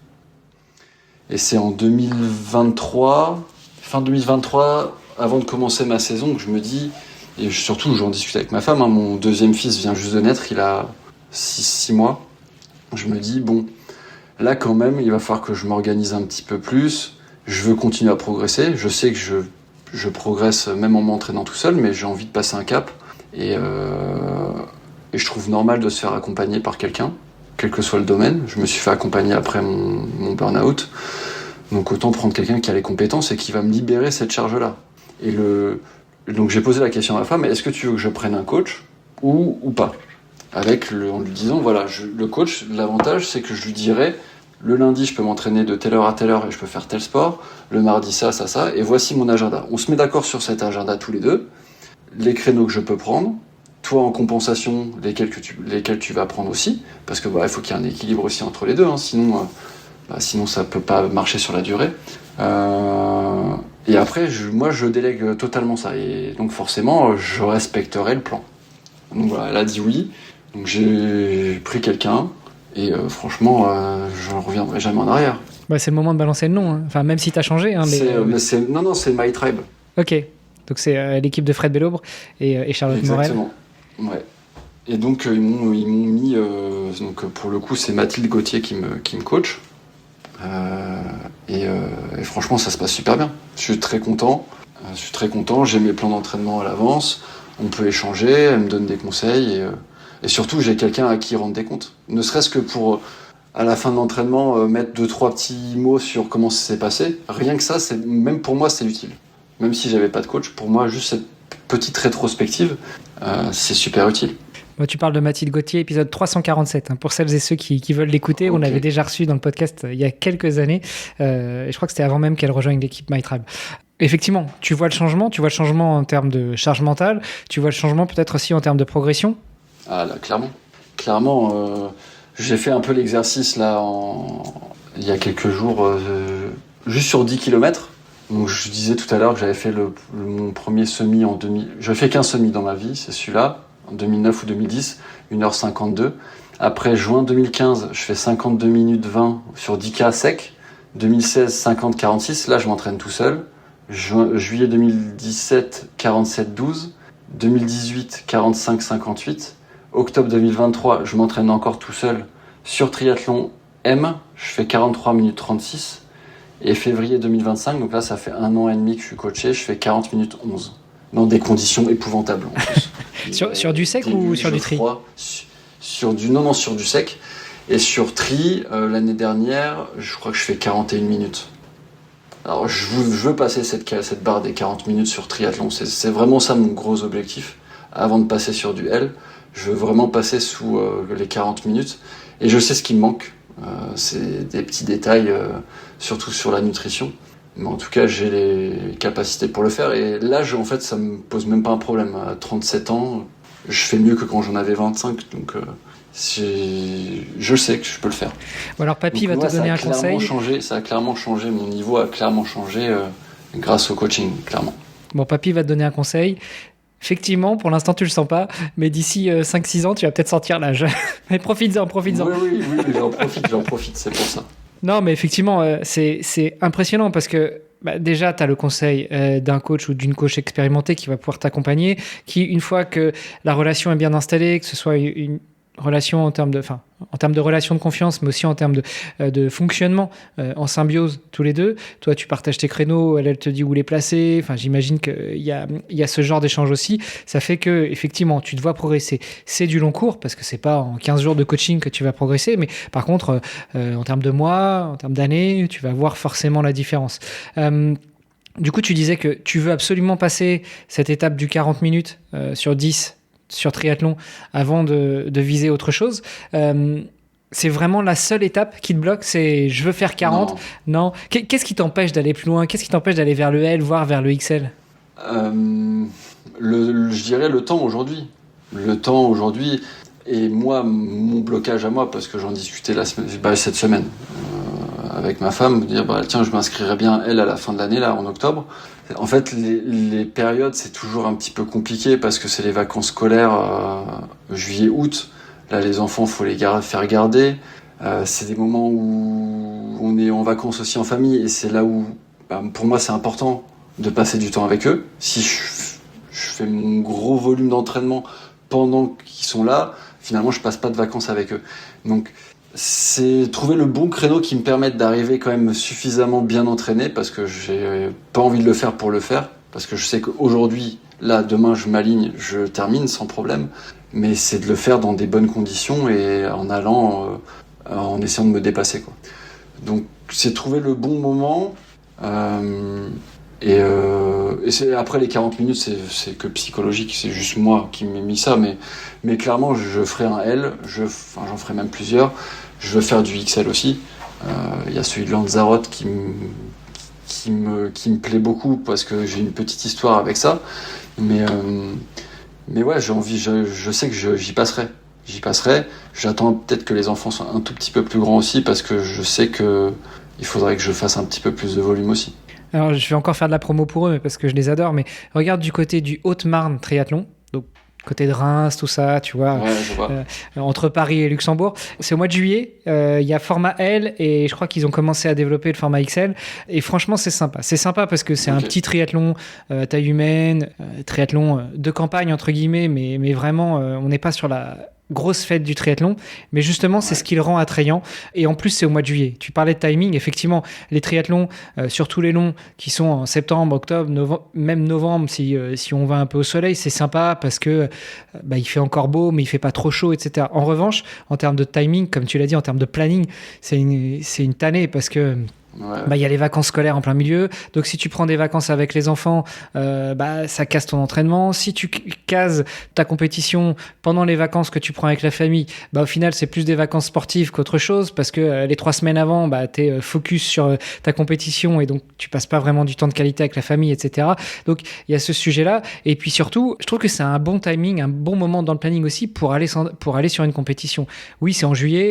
Et c'est en 2023, fin 2023, avant de commencer ma saison, que je me dis, et surtout j'en discute avec ma femme, hein, mon deuxième fils vient juste de naître, il a 6 mois. Je me dis, bon, là quand même, il va falloir que je m'organise un petit peu plus. Je veux continuer à progresser. Je sais que je progresse même en m'entraînant tout seul, mais j'ai envie de passer un cap. Et je trouve normal de se faire accompagner par quelqu'un, quel que soit le domaine. Je me suis fait accompagner après mon burn-out. Donc autant prendre quelqu'un qui a les compétences et qui va me libérer cette charge-là. Donc j'ai posé la question à ma femme, est-ce que tu veux que je prenne un coach ou pas? En lui disant, voilà, le coach, l'avantage c'est que je lui dirais, le lundi je peux m'entraîner de telle heure à telle heure et je peux faire tel sport, le mardi ça, et voici mon agenda. On se met d'accord sur cet agenda tous les deux, les créneaux que je peux prendre, toi en compensation lesquels tu vas prendre aussi, parce que il faut qu'il y ait un équilibre aussi entre les deux, hein, sinon ça peut pas marcher sur la durée. Et après, moi je délègue totalement ça, et donc forcément je respecterai le plan. Donc voilà, elle a dit oui, donc j'ai pris quelqu'un, et franchement je ne reviendrai jamais en arrière. Bah, c'est le moment de balancer le nom, hein. Enfin, même si tu as changé. Hein, Non, c'est My Tribe. Ok, donc c'est l'équipe de Fred Bellobre et Charlotte Morel. Exactement, ouais. Et donc ils m'ont mis, donc pour le coup c'est Mathilde Gauthier qui me coach. Et franchement ça se passe super bien. Je suis très content, j'ai mes plans d'entraînement à l'avance, on peut échanger, elle me donne des conseils, et surtout j'ai quelqu'un à qui rendre des comptes. Ne serait-ce que pour, à la fin de l'entraînement, mettre 2-3 petits mots sur comment ça s'est passé. Rien que ça, même pour moi c'est utile. Même si j'avais pas de coach, pour moi juste cette petite rétrospective, c'est super utile. Moi, tu parles de Mathilde Gauthier, épisode 347. Hein, pour celles et ceux qui veulent l'écouter, okay. On l'avait déjà reçu dans le podcast il y a quelques années. Et je crois que c'était avant même qu'elle rejoigne l'équipe My Tribe. Effectivement, tu vois le changement en termes de charge mentale, tu vois le changement peut-être aussi en termes de progression. Ah là, clairement, j'ai fait un peu l'exercice là il y a quelques jours, juste sur 10 km. Donc je disais tout à l'heure que j'avais fait mon premier semi en 2000. Je fais qu'un semi dans ma vie, c'est celui-là. En 2009 ou 2010, 1h52. Après juin 2015, je fais 52 minutes 20 sur 10K sec. 2016, 50-46, là je m'entraîne tout seul. Juillet 2017, 47-12. 2018, 45-58. Octobre 2023, je m'entraîne encore tout seul sur triathlon M. Je fais 43 minutes 36. Et février 2025, donc là ça fait 1 an et demi que je suis coaché, je fais 40 minutes 11. Dans des conditions épouvantables en plus. sur du sec ou sur du tri? Sur du sec. Et sur tri, l'année dernière, je crois que je fais 41 minutes. Alors je veux passer cette barre des 40 minutes sur triathlon. C'est vraiment ça mon gros objectif. Avant de passer sur du L, je veux vraiment passer sous les 40 minutes. Et je sais ce qui me manque. C'est des petits détails, surtout sur la nutrition. Mais en tout cas, j'ai les capacités pour le faire. Et l'âge, en fait, ça me pose même pas un problème. À 37 ans, je fais mieux que quand j'en avais 25. Donc, je sais que je peux le faire. Bon, alors, Papy va te donner un conseil. Ça a clairement changé. Mon niveau a clairement changé grâce au coaching, clairement. Bon, Papy va te donner un conseil. Effectivement, pour l'instant, tu le sens pas. Mais d'ici 5-6 ans, tu vas peut-être sentir l'âge. Mais profites-en. Oui, j'en profite, c'est pour ça. Non, mais effectivement, c'est impressionnant parce que déjà, tu as le conseil d'un coach ou d'une coach expérimentée qui va pouvoir t'accompagner, qui, une fois que la relation est bien installée, que ce soit une relation en termes de relation de confiance, mais aussi en termes de fonctionnement en symbiose tous les deux. Toi, tu partages tes créneaux, elle te dit où les placer. Enfin, j'imagine qu'il y a ce genre d'échange aussi. Ça fait que, effectivement, tu te vois progresser. C'est du long cours parce que c'est pas en 15 jours de coaching que tu vas progresser, mais par contre, en termes de mois, en termes d'années, tu vas voir forcément la différence. Du coup, tu disais que tu veux absolument passer cette étape du 40 minutes sur 10 sur triathlon avant de viser autre chose. C'est vraiment la seule étape qui te bloque, c'est je veux faire 40. Non. Qu'est-ce qui t'empêche d'aller plus loin? Qu'est-ce qui t'empêche d'aller vers le L, voire vers le XL? Je dirais le temps aujourd'hui. Le temps aujourd'hui, et moi, mon blocage à moi, parce que j'en discutais cette semaine avec ma femme, de dire tiens, je m'inscrirai bien elle à la fin de l'année, là, en octobre. En fait, les périodes, c'est toujours un petit peu compliqué parce que c'est les vacances scolaires juillet-août. Là, les enfants, faut les faire garder. C'est des moments où on est en vacances aussi en famille, et c'est là où, pour moi, c'est important de passer du temps avec eux. Si je fais mon gros volume d'entraînement pendant qu'ils sont là, finalement, je passe pas de vacances avec eux. Donc, c'est trouver le bon créneau qui me permette d'arriver quand même suffisamment bien entraîné, parce que j'ai pas envie de le faire pour le faire, parce que je sais qu'aujourd'hui, là, demain, je m'aligne, je termine sans problème, mais c'est de le faire dans des bonnes conditions et en allant, en essayant de me dépasser, quoi. Donc, c'est trouver le bon moment, et c'est, après les 40 minutes, c'est que psychologique, c'est juste moi qui m'ai mis ça, mais clairement, je ferai un L, j'en ferai même plusieurs. Je veux faire du XL aussi. Il y a celui de Lanzarote qui me plaît beaucoup parce que j'ai une petite histoire avec ça. Mais ouais, j'ai envie, je sais que j'y passerai. J'attends peut-être que les enfants soient un tout petit peu plus grands aussi, parce que je sais que il faudrait que je fasse un petit peu plus de volume aussi. Alors, je vais encore faire de la promo pour eux, mais parce que je les adore, mais regarde du côté du Haute-Marne triathlon, donc côté de Reims, tout ça, tu vois, ouais, je vois. Entre Paris et Luxembourg. C'est au mois de juillet, il y a format L, et je crois qu'ils ont commencé à développer le format XL, et franchement, c'est sympa. C'est sympa parce que c'est un petit triathlon taille humaine, triathlon de campagne, entre guillemets, mais vraiment, on n'est pas sur la grosse fête du triathlon, mais justement c'est ce qui le rend attrayant, et en plus c'est au mois de juillet. Tu parlais de timing, effectivement les triathlons, surtout les longs qui sont en septembre, octobre, même novembre, si on va un peu au soleil, c'est sympa parce que il fait encore beau mais il fait pas trop chaud, etc. En revanche, en termes de timing, comme tu l'as dit, en termes de planning, c'est une tannée parce que il y a les vacances scolaires en plein milieu, donc si tu prends des vacances avec les enfants, ça casse ton entraînement. Si tu cases ta compétition pendant les vacances que tu prends avec la famille, au final c'est plus des vacances sportives qu'autre chose, parce que les 3 semaines avant, t'es focus sur ta compétition, et donc tu passes pas vraiment du temps de qualité avec la famille, etc. Donc il y a ce sujet-là, et puis surtout je trouve que c'est un bon timing, un bon moment dans le planning aussi pour aller sur une compétition. Oui, c'est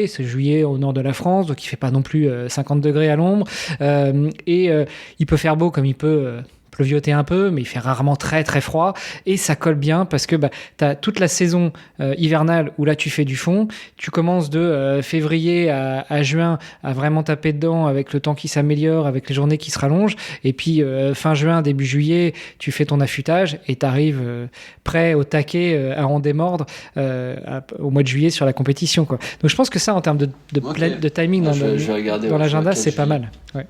c'est juillet au nord de la France, donc il fait pas non plus 50 degrés à l'ombre. Il peut faire beau comme il peut pleuvioter un peu, mais il fait rarement très très froid, et ça colle bien parce que tu as toute la saison hivernale où là tu fais du fond, tu commences de février à juin à vraiment taper dedans avec le temps qui s'améliore, avec les journées qui se rallongent, et puis fin juin, début juillet, tu fais ton affûtage et tu arrives prêt au taquet à en démordre au mois de juillet sur la compétition, quoi. Donc je pense que ça, en termes de timing dans l'agenda, c'est pas mal. Ouais.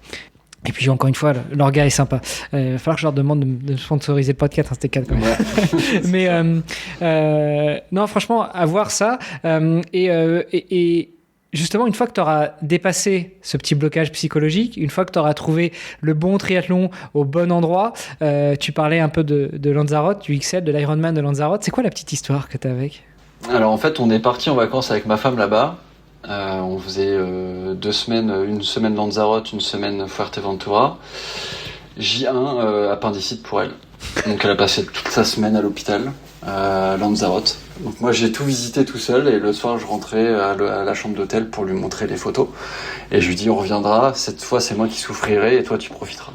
Et puis encore une fois, l'orga est sympa. Il va falloir que je leur demande de sponsoriser le podcast, hein, c'était 4 quand même. Mais non, franchement, avoir ça, et justement, une fois que tu auras dépassé ce petit blocage psychologique, une fois que tu auras trouvé le bon triathlon au bon endroit, tu parlais un peu de Lanzarote, du XL, de l'Ironman de Lanzarote. C'est quoi la petite histoire que tu as avec ? Alors en fait, on est parti en vacances avec ma femme là-bas. On faisait 2 semaines, une semaine Lanzarote, une semaine Fuerteventura. J1, appendicite pour elle. Donc elle a passé toute sa semaine à l'hôpital, à Lanzarote. Donc moi j'ai tout visité tout seul, et le soir je rentrais à la chambre d'hôtel pour lui montrer les photos. Et je lui dis on reviendra, cette fois c'est moi qui souffrirai et toi tu profiteras.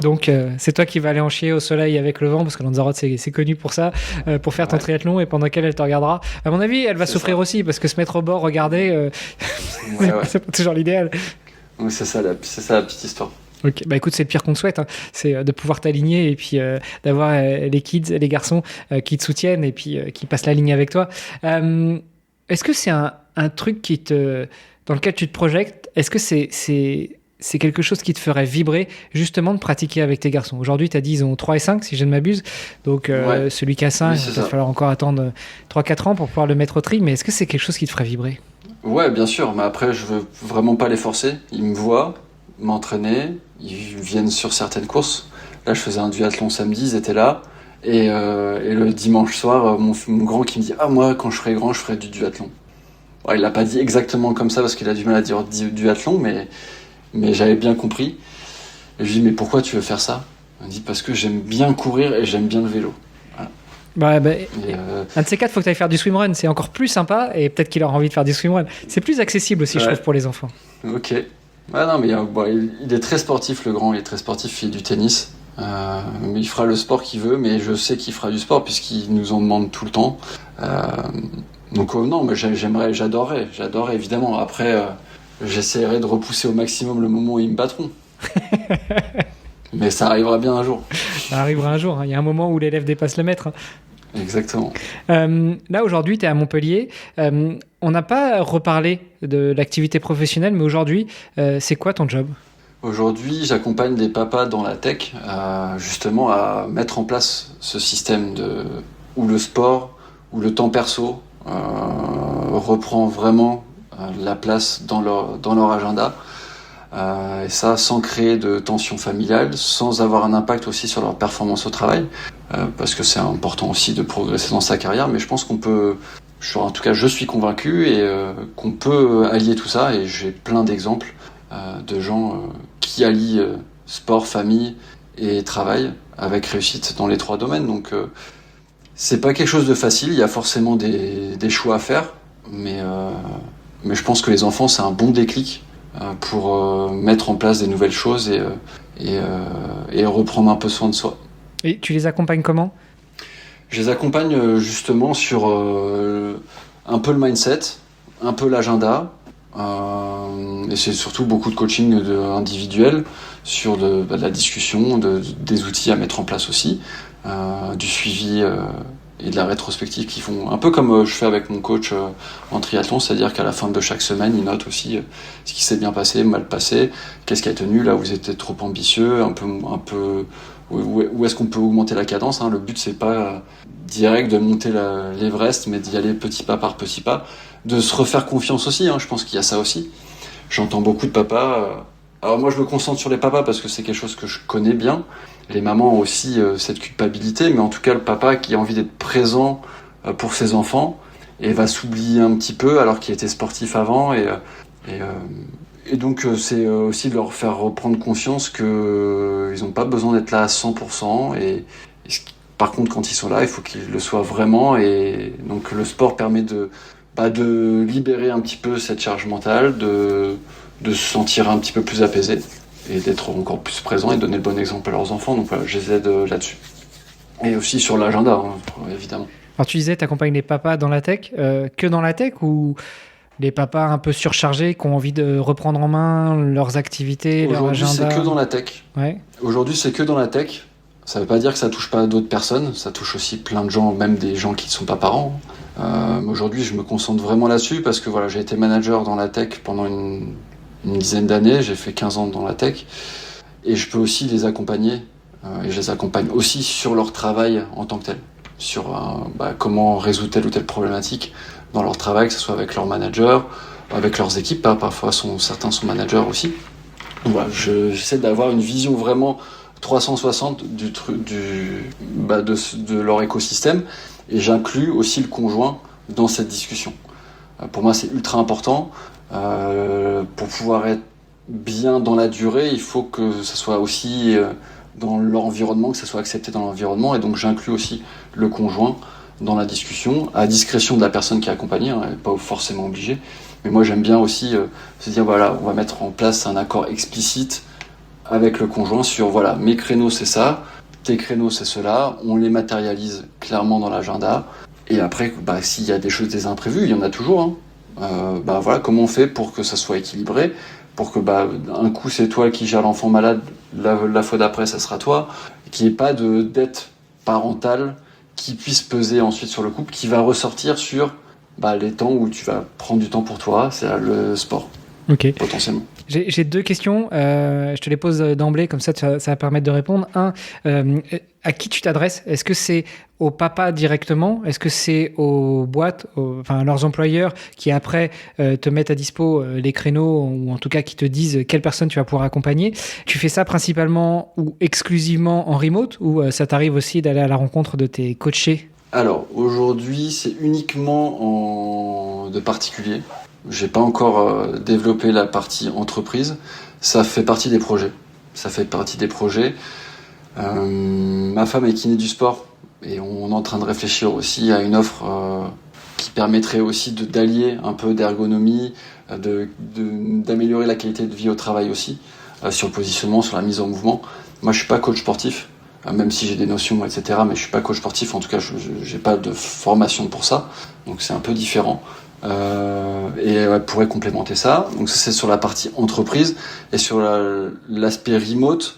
Donc c'est toi qui vas aller en chier au soleil avec le vent, parce que Lanzarote c'est connu pour ça, pour faire ton triathlon, et pendant qu'elle te regardera. À mon avis, elle va souffrir aussi, parce que se mettre au bord, regarder, c'est pas toujours l'idéal. Oui, c'est ça la petite histoire. Ok, écoute, c'est le pire qu'on te souhaite, hein. C'est de pouvoir t'aligner, et puis d'avoir les kids, les garçons qui te soutiennent, et puis qui passent la ligne avec toi. Est-ce que c'est un truc dans lequel tu te projettes? Est-ce que c'est quelque chose qui te ferait vibrer justement de pratiquer avec tes garçons? Aujourd'hui, tu as dit ils ont 3 et 5 si je ne m'abuse. Donc celui qui a 5, il va peut-être falloir encore attendre 3-4 ans pour pouvoir le mettre au tri. Mais est-ce que c'est quelque chose qui te ferait vibrer? Ouais, bien sûr, mais après, je veux vraiment pas les forcer. Ils me voient m'entraîner, ils viennent sur certaines courses. Là, je faisais un duathlon samedi, ils étaient là. Et le dimanche soir, mon grand qui me dit « Ah, moi, quand je serai grand, je ferai du duathlon. » Ouais, il l'a pas dit exactement comme ça parce qu'il a du mal à dire duathlon, mais j'avais bien compris. Et je lui dis « Mais pourquoi tu veux faire ça ?» Il me dit « Parce que j'aime bien courir et j'aime bien le vélo. » Un de ces quatre, il faut que tu ailles faire du swimrun. C'est encore plus sympa et peut-être qu'il aura envie de faire du swimrun. C'est plus accessible aussi, je trouve, pour les enfants. Ok. Ouais, non, mais il est très sportif, le grand. Il est très sportif, il fait du tennis. Mais il fera le sport qu'il veut, mais je sais qu'il fera du sport puisqu'il nous en demande tout le temps. Donc non, mais j'adorerais évidemment. Après, j'essaierai de repousser au maximum le moment où ils me battront. Mais ça arrivera bien un jour. Ça arrivera un jour. Il y a un moment où l'élève dépasse le maître. Exactement. Là, aujourd'hui, tu es à Montpellier. On n'a pas reparlé de l'activité professionnelle, mais aujourd'hui, c'est quoi ton job ? Aujourd'hui, j'accompagne des papas dans la tech, justement à mettre en place ce système où le sport, où le temps perso reprend vraiment la place dans leur agenda. Et ça, sans créer de tension familiale, sans avoir un impact aussi sur leur performance au travail, parce que c'est important aussi de progresser dans sa carrière. Mais je pense qu'on peut, en tout cas, je suis convaincu et qu'on peut allier tout ça. Et j'ai plein d'exemples de gens qui allient sport, famille et travail avec réussite dans les 3 domaines. Donc c'est pas quelque chose de facile, il y a forcément des choix à faire, mais je pense que les enfants, c'est un bon déclic pour mettre en place des nouvelles choses et reprendre un peu soin de soi. Et tu les accompagnes comment ? Je les accompagne justement sur un peu le mindset, un peu l'agenda, et c'est surtout beaucoup de coaching individuel sur de la discussion, des outils à mettre en place aussi, du suivi et de la rétrospective qui font un peu comme je fais avec mon coach en triathlon, c'est-à-dire qu'à la fin de chaque semaine, il note aussi ce qui s'est bien passé, mal passé, qu'est-ce qui a tenu, là où vous étiez trop ambitieux, un peu où est-ce qu'on peut augmenter la cadence, hein. Le but, c'est pas direct de monter l'Everest, mais d'y aller petit pas par petit pas, de se refaire confiance aussi, hein. Je pense qu'il y a ça aussi. J'entends beaucoup de papas. Alors moi, je me concentre sur les papas parce que c'est quelque chose que je connais bien. Les mamans ont aussi cette culpabilité, mais en tout cas, le papa qui a envie d'être présent pour ses enfants et va s'oublier un petit peu alors qu'il était sportif avant. Et donc, c'est aussi de leur faire reprendre conscience qu'ils n'ont pas besoin d'être là à 100%. Par contre, quand ils sont là, il faut qu'ils le soient vraiment. Et donc, le sport permet de libérer un petit peu cette charge mentale, de se sentir un petit peu plus apaisé et d'être encore plus présent et donner le bon exemple à leurs enfants. Donc voilà, je les aide là-dessus. Et aussi sur l'agenda, hein, évidemment. Alors tu disais, tu accompagnes les papas dans la tech, que dans la tech ou les papas un peu surchargés qui ont envie de reprendre en main leurs activités, leur agenda ? Aujourd'hui, c'est que dans la tech. Ouais. Aujourd'hui, c'est que dans la tech. Ça ne veut pas dire que ça ne touche pas d'autres personnes. Ça touche aussi plein de gens, même des gens qui ne sont pas parents. Aujourd'hui, je me concentre vraiment là-dessus parce que voilà, j'ai été manager dans la tech pendant une dizaine d'années. J'ai fait 15 ans dans la tech. Et je peux aussi les accompagner. Et je les accompagne aussi sur leur travail en tant que tel. Sur comment résoudre telle ou telle problématique dans leur travail, que ce soit avec leur manager, avec leurs équipes. Parfois, certains sont managers aussi. Donc voilà, j'essaie d'avoir une vision vraiment 360 de leur écosystème, et j'inclus aussi le conjoint dans cette discussion. Pour moi, c'est ultra important. Pour pouvoir être bien dans la durée, il faut que ça soit aussi dans l'environnement, que ça soit accepté dans l'environnement, et donc j'inclus aussi le conjoint dans la discussion, à discrétion de la personne qui est accompagnée, hein, elle n'est pas forcément obligée. Mais moi, j'aime bien aussi se dire, voilà, on va mettre en place un accord explicite avec le conjoint sur, voilà, mes créneaux c'est ça, tes créneaux c'est cela, on les matérialise clairement dans l'agenda, et après, s'il y a des imprévus, il y en a toujours, hein. Voilà, comment on fait pour que ça soit équilibré, pour que un coup c'est toi qui gères l'enfant malade, la fois d'après ça sera toi, qu'il n'y ait pas de dette parentale qui puisse peser ensuite sur le couple, qui va ressortir sur les temps où tu vas prendre du temps pour toi, c'est le sport, potentiellement. J'ai 2 questions, je te les pose d'emblée, comme ça va permettre de répondre. À qui tu t'adresses ? Est-ce que c'est au papa directement ? Est-ce que c'est aux boîtes, à leurs employeurs qui après te mettent à dispo les créneaux, ou en tout cas qui te disent quelle personne tu vas pouvoir accompagner ? Tu fais ça principalement ou exclusivement en remote, ou ça t'arrive aussi d'aller à la rencontre de tes coachés ? Alors aujourd'hui, c'est uniquement de particulier. J'ai pas encore développé la partie entreprise. Ça fait partie des projets. Ma femme est kiné du sport et on est en train de réfléchir aussi à une offre qui permettrait aussi d'allier un peu d'ergonomie, d'améliorer la qualité de vie au travail aussi, sur le positionnement, sur la mise en mouvement. Moi, je suis pas coach sportif, même si j'ai des notions, etc. Mais je suis pas coach sportif. En tout cas, j'ai pas de formation pour ça, donc c'est un peu différent. Et elle pourrait complémenter ça. Donc ça, c'est sur la partie entreprise. Et sur l'aspect remote,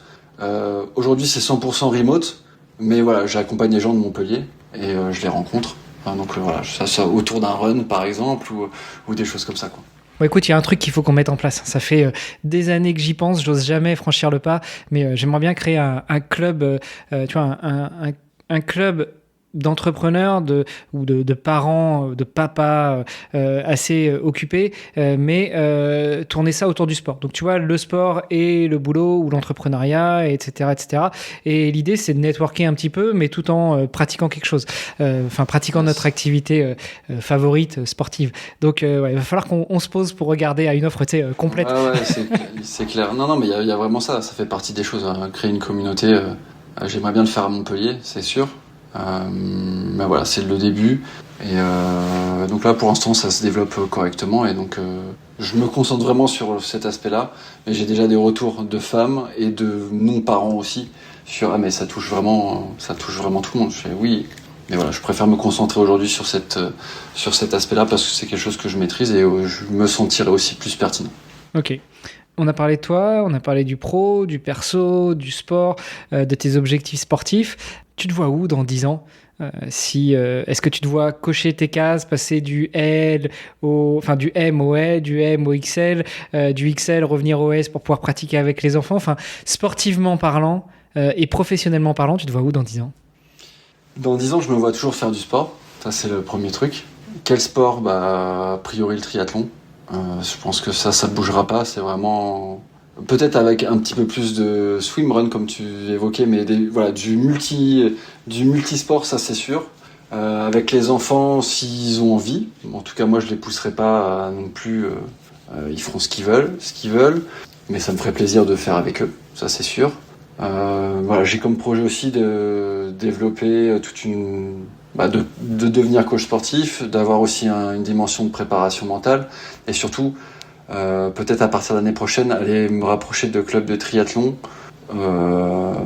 aujourd'hui c'est 100% remote, mais voilà, j'accompagne les gens de Montpellier et je les rencontre. Donc voilà, ça autour d'un run par exemple, ou des choses comme ça, quoi. Bon, écoute, il y a un truc qu'il faut qu'on mette en place. Ça fait des années que j'y pense, j'ose jamais franchir le pas, mais j'aimerais bien créer un club, tu vois, un club d'entrepreneurs, ou de parents, de papas assez occupés, mais tourner ça autour du sport. Donc tu vois, le sport et le boulot ou l'entrepreneuriat, etc., etc. Et l'idée, c'est de networker un petit peu, mais tout en pratiquant quelque chose. Pratiquant notre activité favorite sportive. Donc il va falloir qu'on se pose pour regarder à une offre complète. C'est clair. Non, mais il y a vraiment ça. Ça fait partie des choses. Créer une communauté, j'aimerais bien le faire à Montpellier, c'est sûr. Mais voilà, c'est le début et donc là pour l'instant ça se développe correctement et donc je me concentre vraiment sur cet aspect-là, mais j'ai déjà des retours de femmes et de non-parents aussi sur mais ça touche vraiment tout le monde. Je fais oui, mais voilà, je préfère me concentrer aujourd'hui sur cet aspect-là parce que c'est quelque chose que je maîtrise et je me sentirai aussi plus pertinent. Ok. On a parlé de toi, on a parlé du pro, du perso, du sport, de tes objectifs sportifs. Tu te vois où dans 10 ans ? Est-ce que tu te vois cocher tes cases, passer du L du M au L, du M au XL, du XL revenir au S pour pouvoir pratiquer avec les enfants ? Sportivement parlant et professionnellement parlant, tu te vois où dans 10 ans ? Dans 10 ans, je me vois toujours faire du sport. Ça, c'est le premier truc. Quel sport ? A priori, le triathlon. Je pense que ça bougera pas. C'est vraiment peut-être avec un petit peu plus de swimrun comme tu évoquais, mais du multisport, ça c'est sûr. Avec les enfants, s'ils ont envie. En tout cas, moi, je les pousserai pas non plus. Ils feront ce qu'ils veulent, mais ça me ferait plaisir de faire avec eux. Ça c'est sûr. J'ai comme projet aussi de développer de devenir coach sportif, d'avoir aussi une dimension de préparation mentale et surtout peut-être à partir de l'année prochaine aller me rapprocher de clubs de triathlon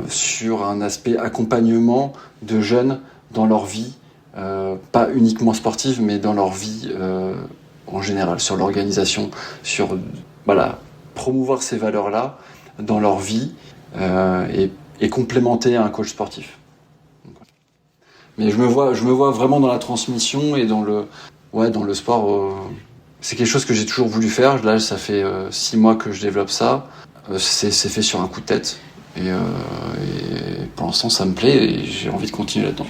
sur un aspect accompagnement de jeunes dans leur vie, pas uniquement sportive mais dans leur vie en général, sur l'organisation, sur promouvoir ces valeurs-là dans leur vie et complémenter un coach sportif. Mais je me vois vraiment dans la transmission et dans le sport. C'est quelque chose que j'ai toujours voulu faire. Là, ça fait 6 mois que je développe ça. C'est fait sur un coup de tête. Et pour l'instant, ça me plaît et j'ai envie de continuer là-dedans.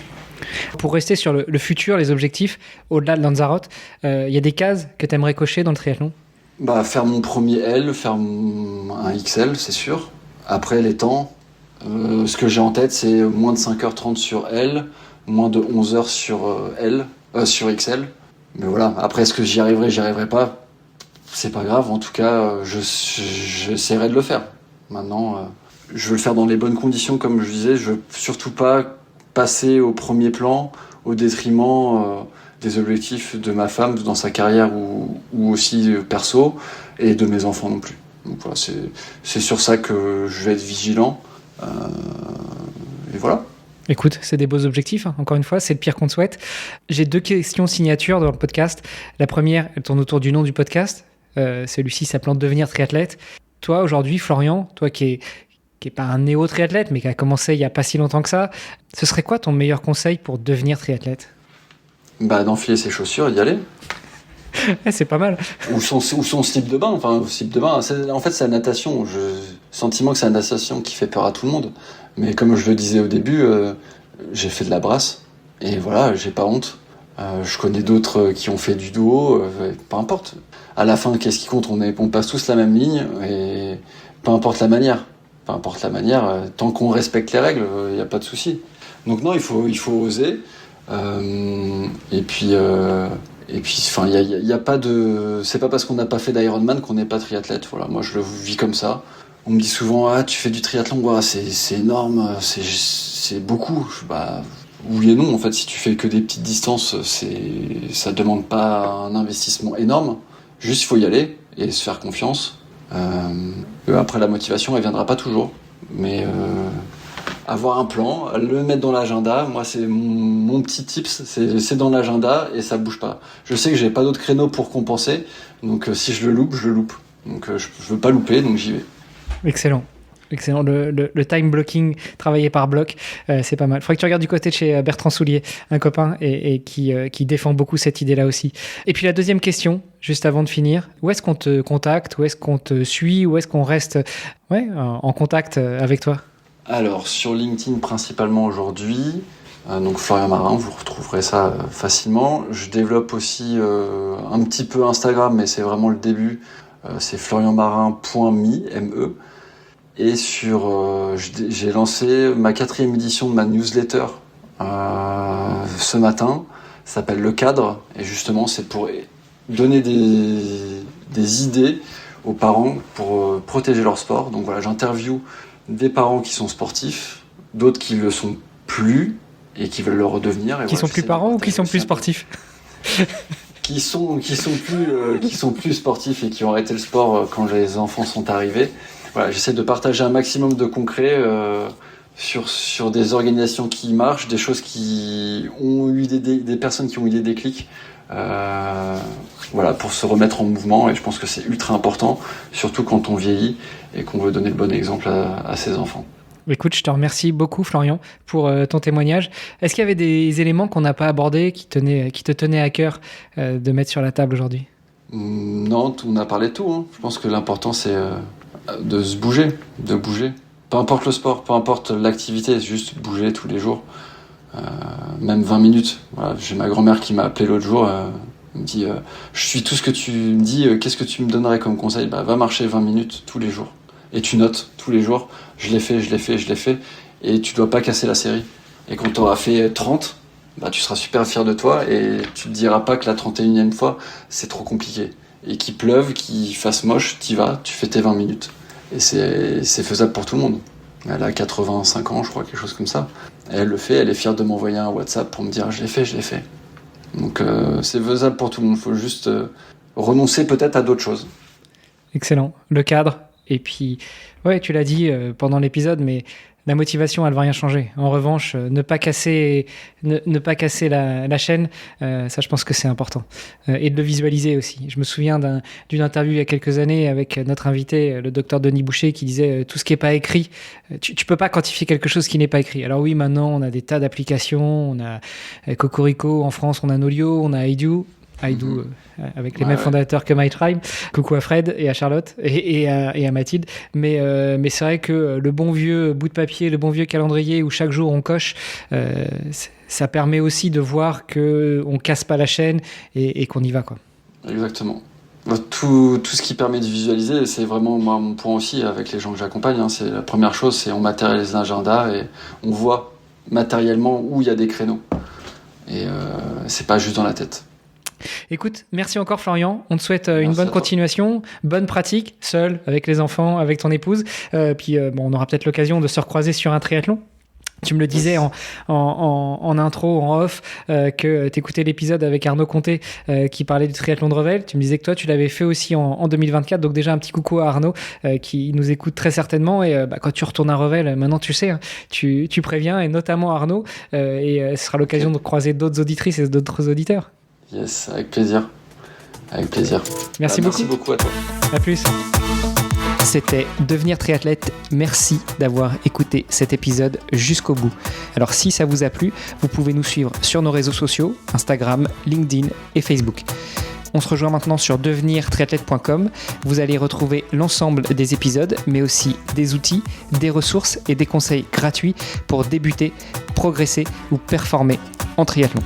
Pour rester sur le futur, les objectifs, au-delà de Lanzarote, il y a des cases que tu aimerais cocher dans le triathlon ? Faire mon premier L, faire un XL, c'est sûr. Après, les temps, ce que j'ai en tête, c'est moins de 5h30 sur L, moins de 11h sur XL. Mais voilà, après, est-ce que j'y arriverai pas ? C'est pas grave, en tout cas, j'essaierai de le faire. Maintenant, je veux le faire dans les bonnes conditions, comme je disais. Je veux surtout pas passer au premier plan, au détriment des objectifs de ma femme dans sa carrière ou aussi perso, et de mes enfants non plus. Donc voilà, c'est sur ça que je vais être vigilant. Et voilà. Écoute, c'est des beaux objectifs, hein. Encore une fois, c'est le pire qu'on te souhaite. J'ai 2 questions signatures dans le podcast. La première, elle tourne autour du nom du podcast. Celui-ci s'appelant Devenir triathlète. Toi, aujourd'hui, Florian, toi qui est pas un néo-triathlète, mais qui a commencé il y a pas si longtemps que ça, ce serait quoi ton meilleur conseil pour devenir triathlète ? D'enfiler ses chaussures et d'y aller. C'est pas mal. Ou son slip de bain. Enfin, slip de bain, en fait, c'est la natation. Sentiment que c'est la natation qui fait peur à tout le monde. Mais comme je le disais au début, j'ai fait de la brasse. Et voilà, j'ai pas honte. Je connais d'autres qui ont fait du duo. Peu importe. À la fin, qu'est-ce qui compte? On passe tous la même ligne. Et peu importe la manière. Tant qu'on respecte les règles, il n'y a pas de souci. Donc non, il faut oser. Et puis, enfin, il y a pas de. C'est pas parce qu'on n'a pas fait d'Ironman qu'on n'est pas triathlète. Voilà, moi je le vis comme ça. On me dit souvent, tu fais du triathlon, ouais, c'est énorme, c'est beaucoup. Oui et non. En fait, si tu fais que des petites distances, ça demande pas un investissement énorme. Juste, il faut y aller et se faire confiance. Après, la motivation, elle viendra pas toujours, mais avoir un plan, le mettre dans l'agenda. Moi, c'est mon petit tips, c'est dans l'agenda et ça bouge pas. Je sais que j'ai pas d'autres créneaux pour compenser, donc si je le loupe, je le loupe. Donc je veux pas louper, donc j'y vais. Excellent. Le time blocking, travailler par bloc, c'est pas mal. Il faudrait que tu regardes du côté de chez Bertrand Soulier, un copain, et qui défend beaucoup cette idée-là aussi. Et puis la deuxième question, juste avant de finir, où est-ce qu'on te contacte, où est-ce qu'on te suit, où est-ce qu'on reste en contact avec toi? Alors, sur LinkedIn principalement aujourd'hui, donc Florian Marin, vous retrouverez ça facilement. Je développe aussi un petit peu Instagram, mais c'est vraiment le début. C'est florianmarin.me. Et j'ai lancé ma 4e édition de ma newsletter ce matin. Ça s'appelle Le Cadre. Et justement, c'est pour donner des idées aux parents pour protéger leur sport. Donc voilà, j'interviewe des parents qui sont sportifs, d'autres qui le sont plus et qui veulent le redevenir. Qui sont plus parents ou qui sont plus sportifs? Qui sont plus sportifs et qui ont arrêté le sport quand les enfants sont arrivés. Voilà, j'essaie de partager un maximum de concret sur des organisations qui marchent, des choses qui ont eu des personnes qui ont eu des déclics, voilà, pour se remettre en mouvement. Et je pense que c'est ultra important, surtout quand on vieillit et qu'on veut donner le bon exemple à ses enfants. Écoute, je te remercie beaucoup, Florian, pour ton témoignage. Est-ce qu'il y avait des éléments qu'on n'a pas abordés qui te tenaient à cœur de mettre sur la table aujourd'hui? Non, on a parlé de tout. Hein. Je pense que l'important, c'est de se bouger, de bouger. Peu importe le sport, peu importe l'activité, juste bouger tous les jours. Même 20 minutes. Voilà, j'ai ma grand-mère qui m'a appelé l'autre jour. Elle me dit, je suis tout ce que tu me dis, qu'est-ce que tu me donnerais comme conseil? Va marcher 20 minutes tous les jours. Et tu notes tous les jours, je l'ai fait. Et tu dois pas casser la série. Et quand tu auras fait 30, tu seras super fier de toi et tu te diras pas que la 31e fois, c'est trop compliqué. Et qu'il pleuve, qu'il fasse moche, t'y vas, tu fais tes 20 minutes. Et c'est faisable pour tout le monde. Elle a 85 ans, je crois, quelque chose comme ça. Et elle le fait, elle est fière de m'envoyer un WhatsApp pour me dire je l'ai fait. Donc c'est faisable pour tout le monde, il faut juste renoncer peut-être à d'autres choses. Excellent, le cadre. Et puis, ouais, tu l'as dit pendant l'épisode, mais la motivation, elle ne va rien changer. En revanche, ne pas casser la chaîne, ça, je pense que c'est important. Et de le visualiser aussi. Je me souviens d'une interview il y a quelques années avec notre invité, le docteur Denis Boucher, qui disait tout ce qui n'est pas écrit, tu ne peux pas quantifier quelque chose qui n'est pas écrit. Alors oui, maintenant, on a des tas d'applications. On a Cocorico en France, on a Nolio, on a Aidoo, avec les mêmes fondateurs que MyTribe. Coucou à Fred et à Charlotte et à Mathilde. Mais c'est vrai que le bon vieux bout de papier, le bon vieux calendrier où chaque jour on coche, ça permet aussi de voir qu'on casse pas la chaîne et qu'on y va, quoi. Exactement. Tout ce qui permet de visualiser, c'est vraiment moi, mon point aussi avec les gens que j'accompagne. Hein, c'est la première chose, c'est on matérialise l'agenda et on voit matériellement où il y a des créneaux. Et c'est pas juste dans la tête. Écoute, merci encore Florian, on te souhaite une bonne continuation, bonne pratique, seul, avec les enfants, avec ton épouse, puis on aura peut-être l'occasion de se recroiser sur un triathlon. Tu me le disais en intro, en off, que tu écoutais l'épisode avec Arnaud Comté qui parlait du triathlon de Revel. Tu me disais que toi, tu l'avais fait aussi en 2024. Donc déjà, un petit coucou à Arnaud qui nous écoute très certainement. Et quand tu retournes à Revel, maintenant tu sais, hein, tu préviens, et notamment Arnaud. Et ce sera l'occasion de croiser d'autres auditrices et d'autres auditeurs. Yes, avec plaisir. Merci beaucoup. Merci beaucoup à toi. À plus. C'était Devenir triathlète. Merci d'avoir écouté cet épisode jusqu'au bout. Alors si ça vous a plu, vous pouvez nous suivre sur nos réseaux sociaux, Instagram, LinkedIn et Facebook. On se rejoint maintenant sur devenirtriathlète.com. Vous allez retrouver l'ensemble des épisodes, mais aussi des outils, des ressources et des conseils gratuits pour débuter, progresser ou performer en triathlon.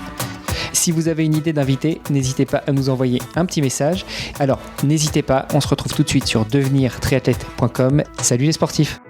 Si vous avez une idée d'invité, n'hésitez pas à nous envoyer un petit message. Alors, n'hésitez pas, on se retrouve tout de suite sur devenirtriathlète.com. Salut les sportifs!